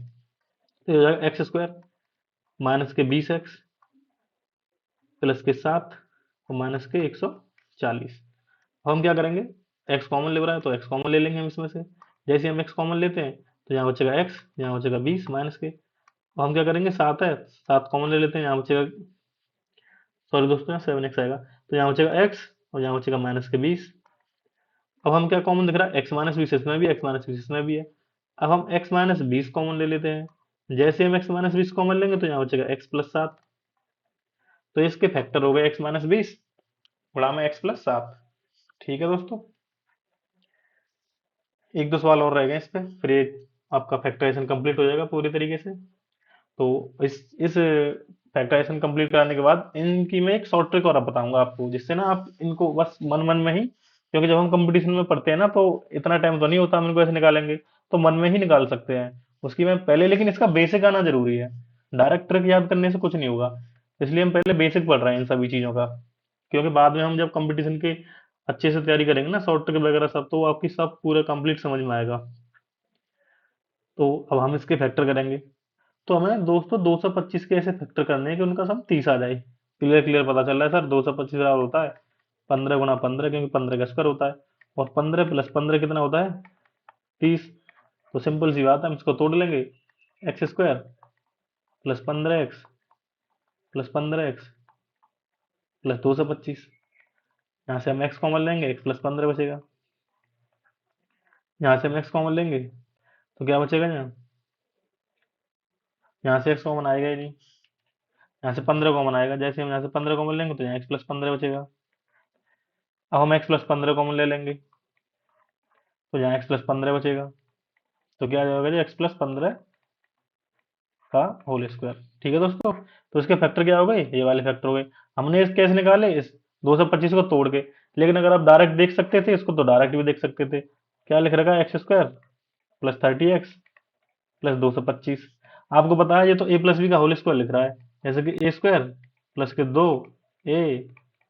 तो ये हो जाएगा x² - के 20x प्लस के 7 और माइनस के 140। अब हम क्या करेंगे, x कॉमन ले रहा है तो x कॉमन ले लेंगे हम इसमें से। जैसे हम x कॉमन लेते हैं तो यहाँ बचेगा x, यहाँ बचेगा 20 माइनस के। अब हम क्या करेंगे, 7 है, 7 कॉमन ले लेते हैं, यहाँ बचेगा, सॉरी दोस्तों, यहाँ 7x आएगा, तो यहाँ बचेगा x और यहाँ बचेगा -20। अब हम क्या कॉमन दिख रहा है, x - 20 इसमें भी, x - 20 इसमें भी है। अब हम x - 20 कॉमन ले लेते हैं। जैसे हम x - 20 कॉमन लेंगे तो यहाँ बचेगा x + 7। तो इसके फैक्टर हो गए x - 20 गुणा में x + 7। ठीक है दोस्तों, एक दो सवाल और रह गए इस पे, फिर ये आपका फैक्टराइजेशन कंप्लीट हो जाएगा पूरी तरीके से। तो इस फैक्टराइजेशन कंप्लीट कराने के बाद इनकी मैं एक शॉर्ट ट्रिक और बताऊंगा आपको, जिससे ना आप इनको बस मन मन में ही, क्योंकि जब हम कंपटीशन में पढ़ते हैं ना तो इतना टाइम तो नहीं होता हम इनको ऐसे निकालेंगे, तो मन में ही निकाल सकते हैं उसकी मैं पहले, लेकिन इसका बेसिक आना जरूरी है। डायरेक्ट ट्रिक याद करने से कुछ नहीं होगा, इसलिए हम पहले बेसिक पढ़ रहे हैं इन सभी चीजों का, क्योंकि बाद में हम जब कंपटीशन के अच्छे से तैयारी करेंगे ना, शॉर्ट ट्रिक वगैरह सब, तो आपकी सब पूरा कंप्लीट समझ में आएगा। तो अब हम इसके फैक्टर करेंगे। तो हमें दोस्तों 225 के ऐसे फैक्टर करने हैं कि उनका सम 30 आ जाए। क्लियर क्लियर पता चल रहा है सर, 225 होता है 15 गुना 15, क्योंकि 15 का स्क्वायर होता है, और 15 + 15 कितना होता है 30। तो सिंपल सी बात है, हम इसको तोड़ लेंगे। x² +15x यहाँ से हम x कॉमन लेंगे, x + 15 बचेगा। यहाँ से हम x कॉमन लेंगे तो क्या बचेगा, यहाँ से x कॉमन आएगा ही नहीं। यहाँ से 15 कॉमन आएगा, जैसे हम यहाँ से 15 कॉमन लेंगे तो यहाँ x + 15 बचेगा। अब हम x + 15 कॉमन ले लेंगे तो यहाँ x + 15 बचेगा। तो क्या जाएगा जी, x + 15 का होल स्क्वायर। ठीक है दोस्तों, तो इसके फैक्टर क्या हो गए, ये वाले फैक्टर हो गए। हमने इस कैसे निकाले, इस 225 को तोड़ के। लेकिन अगर आप डायरेक्ट देख सकते थे इसको, तो डायरेक्ट भी देख सकते थे। क्या लिख रखा है, x² +30x +225। आपको पता है ये तो a + b का होल स्क्वायर लिख रहा है, जैसे कि a² +2 a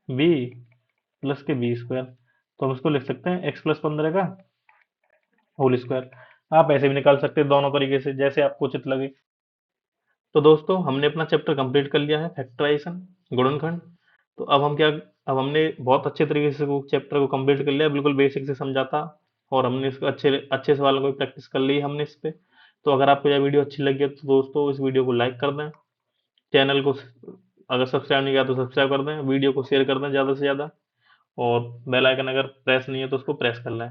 b +b²। तो हम इसको लिख सकते हैं x + 15 का होल स्क्वायर। आप ऐसे भी निकाल सकते हैं दोनों तरीके से, जैसे आपको उचित लगे। तो दोस्तों हमने अपना चैप्टर कंप्लीट कर लिया है, फैक्टराइजेशन, गुणनखंड। तो अब हम क्या, अब हमने बहुत अच्छे तरीके से वो चैप्टर को कंप्लीट कर लिया, बिल्कुल बेसिक से समझा था, और हमने इसको अच्छे अच्छे सवालों को प्रैक्टिस कर ली हमने इस पे। तो अगर आपको यह वीडियो अच्छी लगी है तो दोस्तों इस वीडियो को लाइक कर दें, चैनल को अगर सब्सक्राइब नहीं किया तो सब्सक्राइब कर दें, वीडियो को शेयर कर दें ज़्यादा से ज़्यादा, और बेल आइकन अगर प्रेस नहीं है तो उसको प्रेस कर लें।